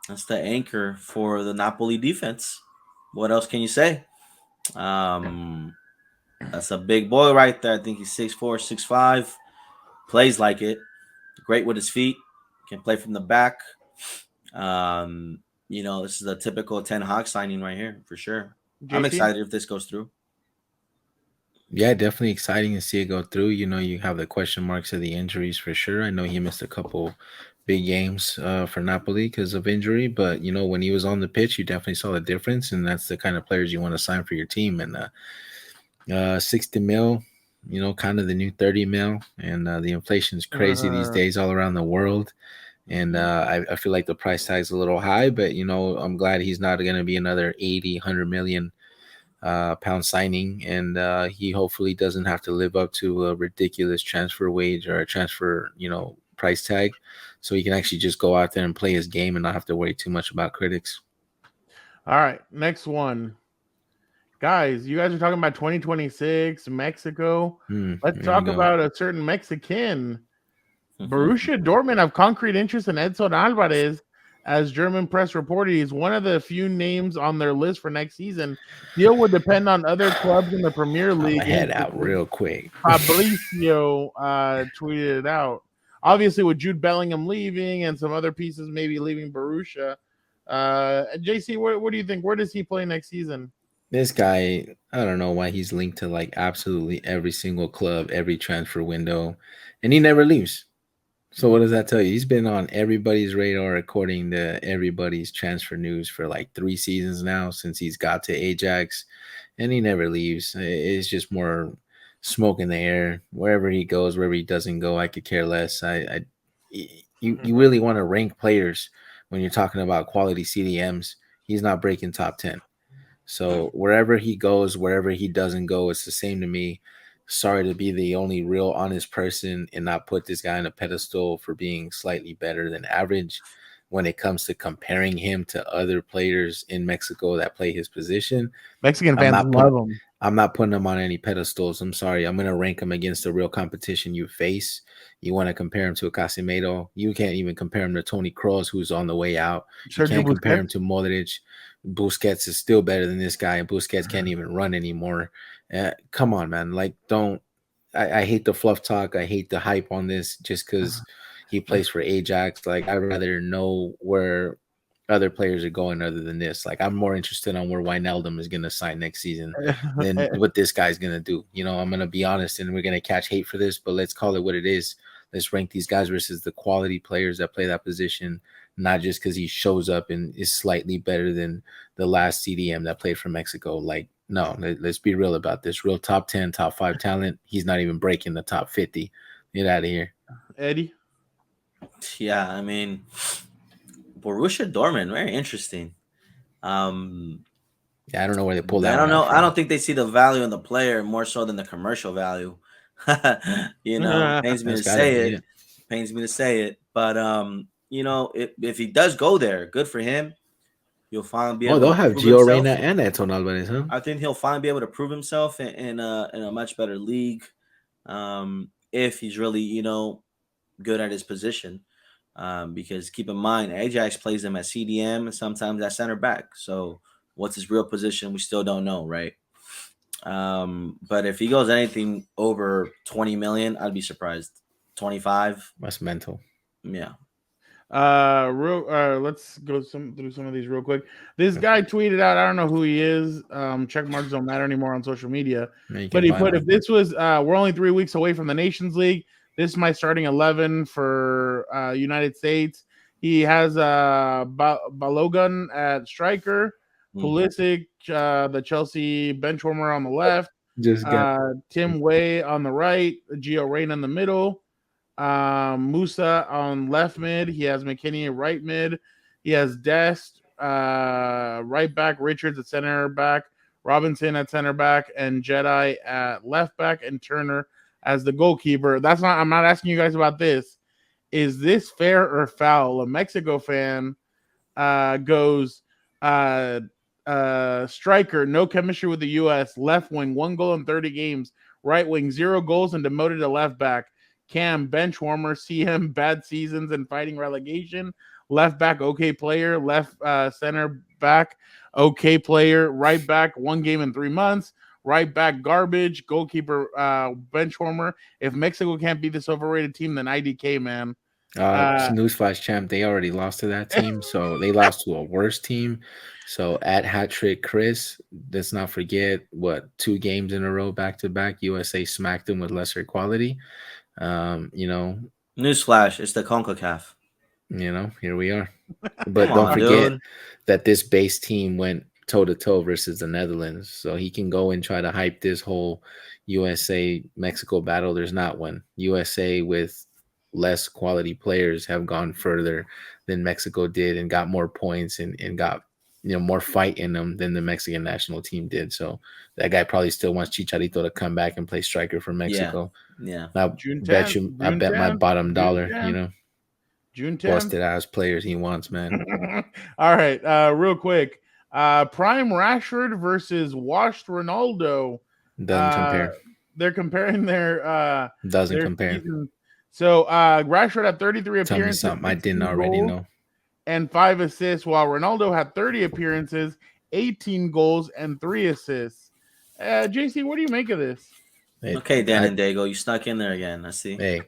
That's the anchor for the Napoli defense. What else can you say? That's a big boy right there. I think he's 6'4", 6'5". Plays like it. Great with his feet. Can play from the back. This is a typical Ten Hag signing right here for sure. JT? I'm excited if this goes through. Yeah, definitely exciting to see it go through. You have the question marks of the injuries for sure. I know he missed a couple big games for Napoli because of injury, but when he was on the pitch, you definitely saw the difference, and that's the kind of players you want to sign for your team. And 60 mil, kind of the new 30 mil, and the inflation's crazy these days all around the world. And I feel like the price tag's a little high, but I'm glad he's not going to be another 80, 100 million pound signing, and he hopefully doesn't have to live up to a ridiculous transfer wage or a transfer price tag, so he can actually just go out there and play his game and not have to worry too much about critics. All right, next one, guys. You guys are talking about 2026 Mexico. Let's talk about a certain Mexican. Borussia Dortmund have concrete interest in Edson Alvarez. As German press reported, he's one of the few names on their list for next season. Deal would depend on other clubs in the Premier League. Head out real quick. Fabricio tweeted it out. Obviously, with Jude Bellingham leaving and some other pieces maybe leaving Borussia. JC, what do you think? Where does he play next season? This guy, I don't know why he's linked to like absolutely every single club, every transfer window, and he never leaves. So what does that tell you? He's been on everybody's radar according to everybody's transfer news for like 3 seasons now since he's got to Ajax, and he never leaves. It's just more smoke in the air. Wherever he goes, wherever he doesn't go, I could care less. You really want to rank players when you're talking about quality CDMs. He's not breaking top 10. So wherever he goes, wherever he doesn't go, it's the same to me. Sorry to be the only real honest person and not put this guy on a pedestal for being slightly better than average when it comes to comparing him to other players in Mexico that play his position. Mexican fans love him. I'm not putting him on any pedestals. I'm sorry. I'm going to rank him against the real competition you face. You want to compare him to a Casemiro. You can't even compare him to Toni Kroos, who's on the way out. You can't compare him to Modric. Busquets is still better than this guy, and Busquets can't even run anymore. Come on, man. Like, don't. I hate the fluff talk. I hate the hype on this just because he plays for Ajax. Like, I'd rather know where other players are going other than this. Like, I'm more interested on where Wijnaldum is going to sign next season than what this guy's going to do. I'm going to be honest, and we're going to catch hate for this, but let's call it what it is. Let's rank these guys versus the quality players that play that position, not just because he shows up and is slightly better than the last CDM that played for Mexico. Like, no, let's be real about this. Real top 10, top 5 talent. He's not even breaking the top 50. Get out of here. Eddie? Yeah, I mean, Borussia Dortmund, very interesting. Yeah, I don't know where they pulled that. I don't know. I don't think they see the value in the player more so than the commercial value. Pains me to say it. Pains me to say it. But if he does go there, good for him. He'll finally be able. They'll have Gio Reyna and Edson Alvarez, huh? I think he'll finally be able to prove himself in a much better league, if he's really good at his position. Because keep in mind, Ajax plays him at CDM and sometimes at center back. So what's his real position? We still don't know, right? But if he goes anything over 20 million, I'd be surprised. 25. That's mental. Yeah. Let's go through some of these real quick. This guy tweeted out, I don't know who he is. Check marks don't matter anymore on social media. But he put, if this was we're only 3 weeks away from the Nations League, this is my starting 11 for United States. He has Balogun at striker, Pulisic, the Chelsea benchwarmer on the left, Tim Way on the right, Gio Reyna in the middle, Musa on left mid. He has McKinney at right mid. He has Dest right back, Richards at center back, Robinson at center back, and Jedi at left back, and Turner as the goalkeeper. I'm not asking you guys about this. Is this fair or foul? A Mexico fan goes striker, no chemistry with the U.S. Left wing, 1 goal in 30 games. right wing 0 goals and demoted to left back. Cam, bench warmer. CM, bad seasons and fighting relegation. Left back, okay player. Left center back, okay player. Right back, 1 game in 3 months. Right back, garbage. Goalkeeper, bench warmer. If Mexico can't beat this overrated team, then IDK, man. Newsflash, champ, they already lost to that team, so they lost to a worse team. So at Hat Trick Chris, let's not forget 2 games in a row back to back, USA smacked them with lesser quality. Newsflash, it's the CONCACAF. Here we are. But don't forget that this base team went toe-to-toe versus the Netherlands, so he can go and try to hype this whole USA-Mexico battle. There's not one. USA with less quality players have gone further than Mexico did and got more points and got more fight in them than the Mexican national team did. So that guy probably still wants Chicharito to come back and play striker for Mexico. Yeah. I bet my bottom dollar, June 10th. Busted ass players he wants, man. All right, real quick. Prime Rashford versus washed Ronaldo. Doesn't compare. They're comparing their doesn't compare. Season. So Rashford had 33 Tell appearances. me something I didn't already know. And 5 assists, while Ronaldo had 30 appearances, 18 goals, and 3 assists. JC, what do you make of this? Okay, Dan and Dago, you snuck in there again. I see. Hey,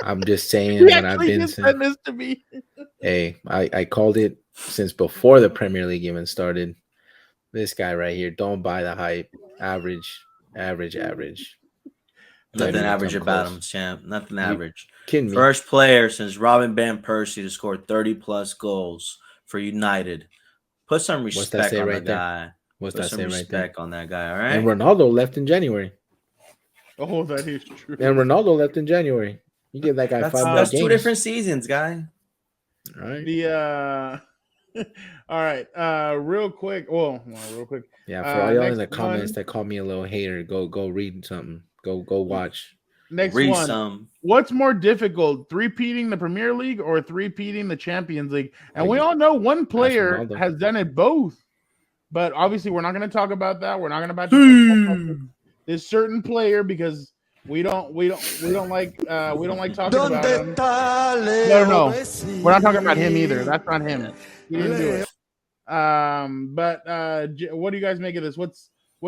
I'm just saying what I've been saying. This to me. Hey, I called it since before the Premier League even started. This guy right here, don't buy the hype. Average. Nothing average about him, champ. Nothing average. Kidding me? First player since Robin Van Persie to score 30-plus goals for United. Put some respect on the guy. What's that say right there? Put some respect on that guy, all right? And Ronaldo left in January. Oh, that is true. And Ronaldo left in January. You give that guy 5 more games. That's 2 different seasons, guy. All right. All right. Real quick. Real quick. Yeah, for all y'all in the comments that call me a little hater, go read something. Go watch. Next read one. Some. What's more difficult, 3-peating the Premier League or 3-peating the Champions League? And we all know one player has done it both. But obviously, we're not going to talk about that. We're not going to talk about this certain player because we don't like talking about him. No. We're not talking about him either. That's not him. He didn't do it. But what do you guys make of this? What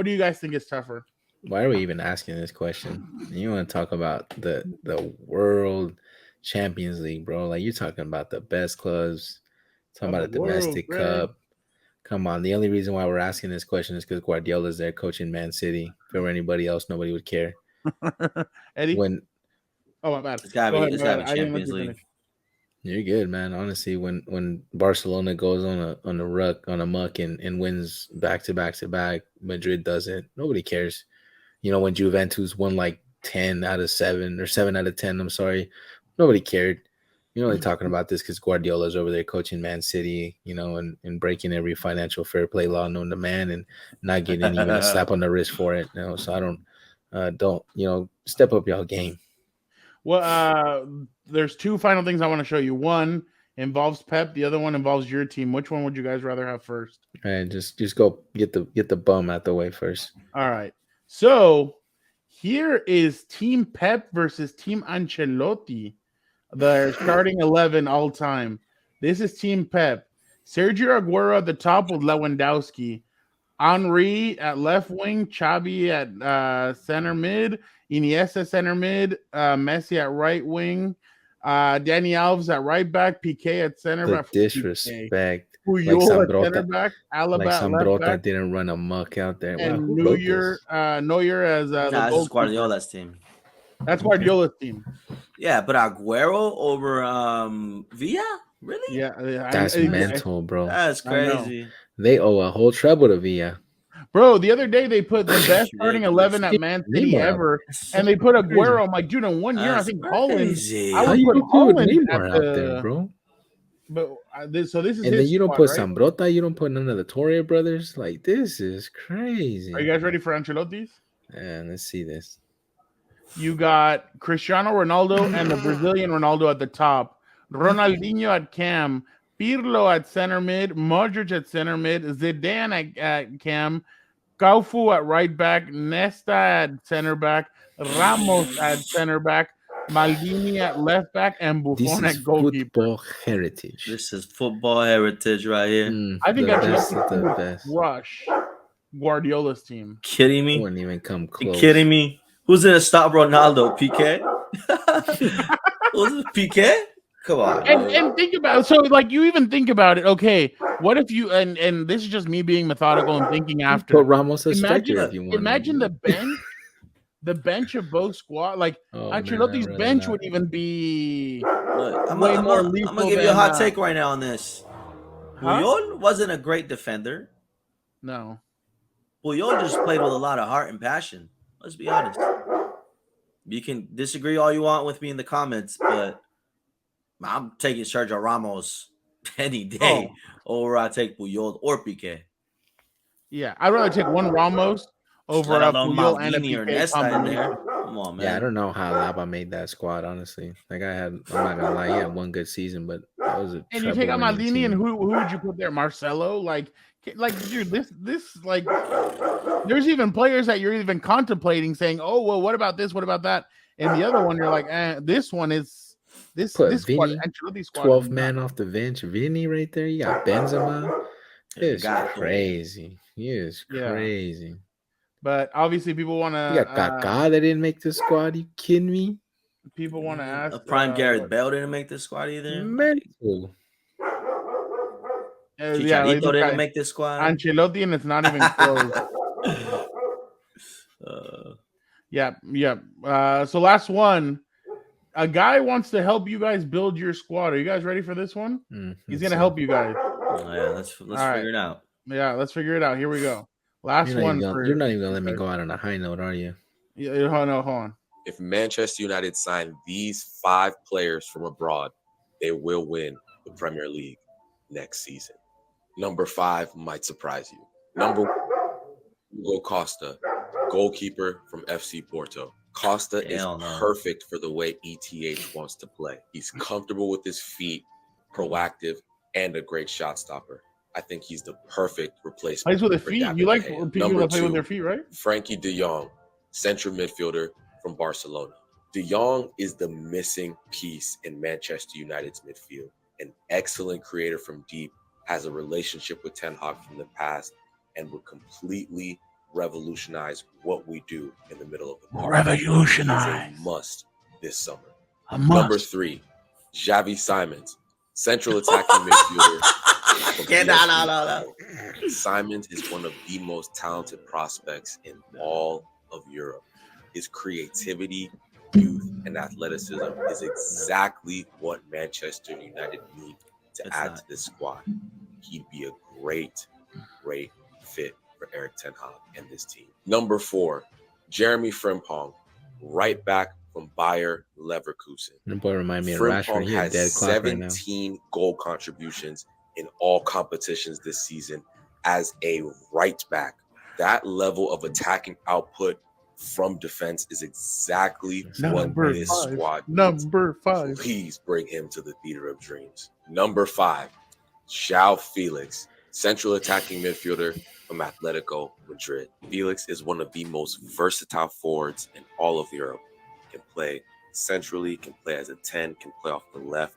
do you guys think is tougher? Why are we even asking this question? You want to talk about the World Champions League, bro? Like, you're talking about the best clubs, talking about a domestic cup. Come on. The only reason why we're asking this question is because Guardiola's there coaching Man City. If it were anybody else, nobody would care. Eddie? My bad. It's gotta be Champions League. You're good, man. Honestly, when Barcelona goes on a muck and wins back to back, Madrid doesn't. Nobody cares. When Juventus won like 10 out of 7 or 7 out of 10, I'm sorry, nobody cared. They're talking about this because Guardiola's over there coaching Man City, and breaking every financial fair play law known to man and not getting even a slap on the wrist for it. So I don't step up y'all game. Well, there's 2 final things I want to show you. One involves Pep. The other one involves your team. Which one would you guys rather have first? All right, just go get the bum out the way first. All right. So here is Team Pep versus Team Ancelotti. The starting 11 all time. This is Team Pep. Sergio Aguero at the top with Lewandowski. Henry at left wing. Xavi at center mid. Iniesta center mid. Messi at right wing. Dani Alves at right back. Piqué at center back. Disrespect. Puyol at center back. Alaba at left back. Didn't run amok out there. And Neuer as the this is Guardiola's team. That's Guardiola's team. Yeah, but Aguero over Villa? Really? Yeah. That's mental, bro. That's crazy. They owe a whole treble to Villa. Bro, the other day they put the best starting 11 at Man City ever, and they put Aguero. I'm like, dude, in 1 year, I think Holland. I would put Holland out there, bro. But so this is. And then you don't put Sambrota. You don't put none of the Torre brothers. Like, this is crazy. Are you guys ready for Ancelotti's? Yeah, let's see this. You got Cristiano Ronaldo and the Brazilian Ronaldo at the top. Ronaldinho at cam. Pirlo at center mid. Modric at center mid. Zidane at cam. Kaufu at right back, Nesta at center back, Ramos at center back, Maldini at left back, and This Buffon is at goalkeeper. football heritage. This is football heritage right here. I think the actually best of the would best. crush Guardiola's team. Kidding me? Wouldn't even come You close. kidding me? Who's gonna stop Ronaldo? PK? Who's it, PK? Come on. And think about it. So like you even think about it. Okay, what if you and this is just me being methodical and thinking after. Put Ramos as striker if you want. Imagine the bench of both squad. Like Ancelotti's bench would even be I'm way more gonna lethal give you a than, hot take right now on this. Huh? Puyol wasn't a great defender. No. Puyol just played with a lot of heart and passion. Let's be honest. You can disagree all you want with me in the comments, but I'm taking Sergio Ramos any day over I take Puyol or Piqué. Yeah, I'd rather take one Ramos over a Puyol and a Maldini or PK Nesta in combination. there. Come on, man. Yeah, I don't know how Laba made that squad, honestly. Like I'm not gonna lie, he had one good season, but that was a And you take out treble-winning Maldini, team. and who would you put there? Marcelo? Like dude, this like there's even players that you're even contemplating saying, oh well, what about this? What about that? And the other one, you're like, this one is this Put this Vinny, squad, actually, squad 12 man off the bench. Vinny right there. You got Benzema. It's Gato. crazy. He is Yeah. crazy. But obviously, people want to. You got Kaká that didn't make the squad. You kidding me? People want to ask. A prime Gareth Bale didn't make this squad either. Mental. Chicharito didn't make this squad. Ancelotti, and it's not even close. Yeah. So last one. A guy wants to help you guys build your squad. Are you guys ready for this one? He's gonna help you guys. Oh, yeah, let's figure it out. Yeah, let's figure it out. Here we go. Last one. You're not even gonna let me go out on a high note, are you? Yeah, hold on. If Manchester United sign these 5 players from abroad, they will win the Premier League next season. Number 5 might surprise you. Number 1, Hugo Costa, goalkeeper from FC Porto. Costa is perfect for the way ETH wants to play. He's comfortable with his feet, proactive, and a great shot stopper. I think he's the perfect replacement. Plays with his feet. You like people that play with their feet, right? Frankie de Jong, central midfielder from Barcelona. De Jong is the missing piece in Manchester United's midfield. An excellent creator from deep, has a relationship with Ten Hag from the past, and will completely revolutionize what we do in the middle of the park. Revolutionize. It's a must this summer. A must. Number 3, Xavi Simons, central attacking midfielder. Simons is one of the most talented prospects in all of Europe. His creativity, youth, and athleticism is exactly what Manchester United need to add to this squad. He'd be a great fit for Erik Ten Hag and this team. Number 4, Jeremy Frimpong, right back from Bayer Leverkusen. That boy remind me of Rashford. He has dead clock right now. 17 goal contributions in all competitions this season as a right back. That level of attacking output from defense is exactly what this squad needs. Number 5. Please bring him to the theater of dreams. Number 5, João Felix, central attacking midfielder from Atletico Madrid. Felix is one of the most versatile forwards in all of Europe. Can play centrally, can play as a 10, can play off the left.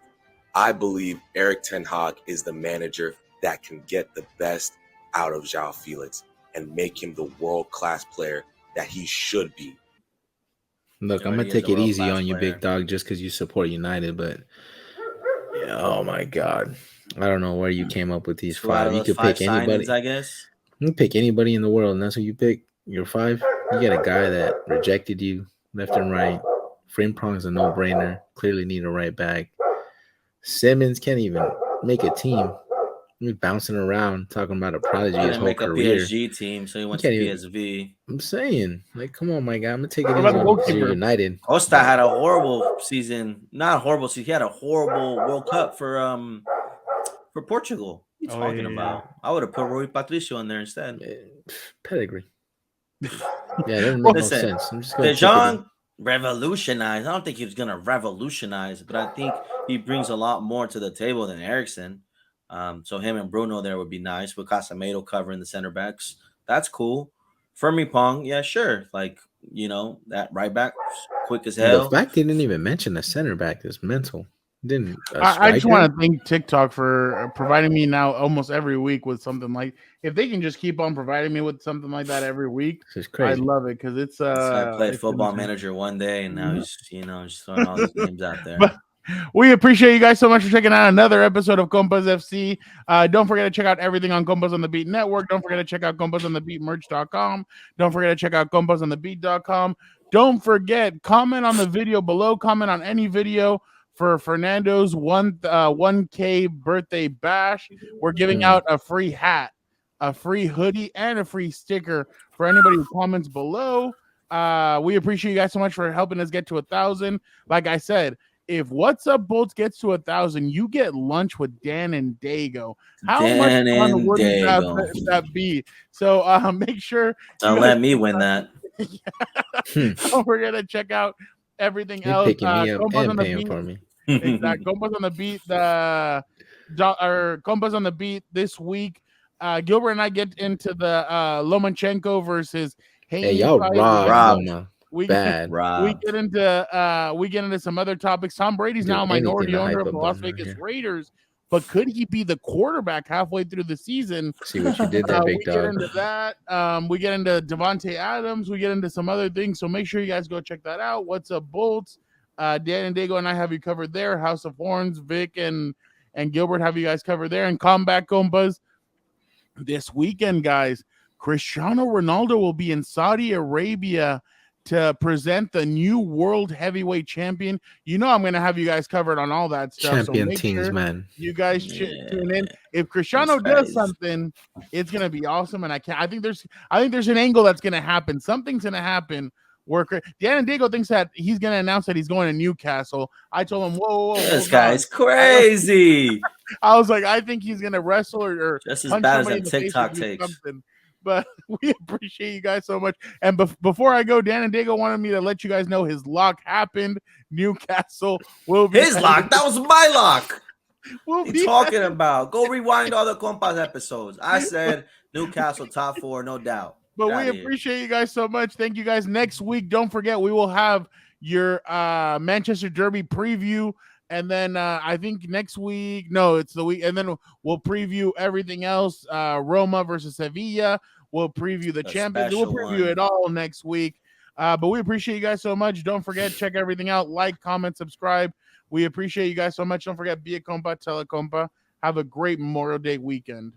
I believe Erik Ten Hag is the manager that can get the best out of João Felix and make him the world-class player that he should be. Look, I'm going to take it easy on you, big dog, just because you support United, but yeah, oh my God. I don't know where you came up with these 5. You could pick anybody. I guess. You can pick anybody in the world, and that's who you pick. Your 5. You get a guy that rejected you left and right. Frimpong is a no-brainer. Clearly need a right back. Simmons can't even make a team. He's bouncing around talking about a prodigy his whole career. Make a PSG team, so he went to PSV. I'm saying, like, come on, my guy. I'm gonna take it easy on United. Costa had a horrible season. Not a horrible season. He had a horrible World Cup for Portugal. What are you talking about? I would have put Rui Patricio in there instead. Pedigree. Yeah, it doesn't make no sense. I'm just De Jong revolutionized. I don't think he was gonna revolutionize, but I think he brings a lot more to the table than Eriksen. So him and Bruno there would be nice with Casemiro covering the center backs. That's cool. Fermi Pong, yeah, sure. Like, you know, that right back, quick as The hell. fact he didn't even mention a center back is mental. Didn't I just want to thank TikTok for providing me now almost every week with something like. If they can just keep on providing me with something like that every week, This is I crazy. love it because it's This guy played it's Football insane. Manager one day, and now he's, you know, just throwing all these names out there. But we appreciate you guys so much for checking out another episode of Compas FC. Don't forget to check out everything on Compas on the Beat Network. Don't forget to check out Compas on the Beat merch.com. Don't forget to check out Compas on the Beat.com. Don't forget, comment on the video below. Comment on any video for Fernando's 1K birthday bash. We're giving out a free hat, a free hoodie, and a free sticker for anybody who comments below. We appreciate you guys so much for helping us get to 1,000. Like I said, if What's Up Bolts gets to 1,000, you get lunch with Dan and Dago. How Dan much fun and would Dago. that be? So make sure Don't let me win that. don't forget to check out everything You're else. picking me up Compas on and the paying Beat. for me. Exactly. Compas on the Beat. Compas on the Beat this week. Gilbert and I get into the Lomachenko versus Hey, y'all fight. robbed Loma. We Bad. get into some other topics. Tom Brady's Do now a minority anything to owner hype of the up Las Bama Vegas here. Raiders, but could he be the quarterback halfway through the season? See what you did there, big We dog. get into that. We get into Devontae Adams. We get into some other things. So make sure you guys go check that out. What's Up Bolts? Dan and Dago and I have you covered there. House of Horns, Vic and Gilbert have you guys covered there. And Combat Combas this weekend, guys. Cristiano Ronaldo will be in Saudi Arabia to present the new world heavyweight champion. You know I'm going to have you guys covered on all that stuff. Champion so make teams, sure man. you guys tune in. If Cristiano does something, it's going to be awesome. And I think there's an angle that's going to happen. Something's going to happen where Dan and Diego thinks that he's going to announce that he's going to Newcastle. I told him, whoa, this guy's crazy. I was like, I think he's going to wrestle or just as punch bad as somebody that in the face or TikTok do takes. something. But we appreciate you guys so much. And before I go, Dan and Diego wanted me to let you guys know his lock happened. Newcastle will be his lock. That was my lock. What are you talking about? Go rewind all the Compas episodes. I said Newcastle top 4, no doubt. But we appreciate you guys so much. Thank you guys. Next week, don't forget, we will have your Manchester Derby preview. And then I think next week, no, it's the week. And then we'll preview everything else. Roma versus Sevilla. We'll preview the Champions. We'll preview it all next week. But we appreciate you guys so much. Don't forget, check everything out. Like, comment, subscribe. We appreciate you guys so much. Don't forget, be a compa, tell a compa. Have a great Memorial Day weekend.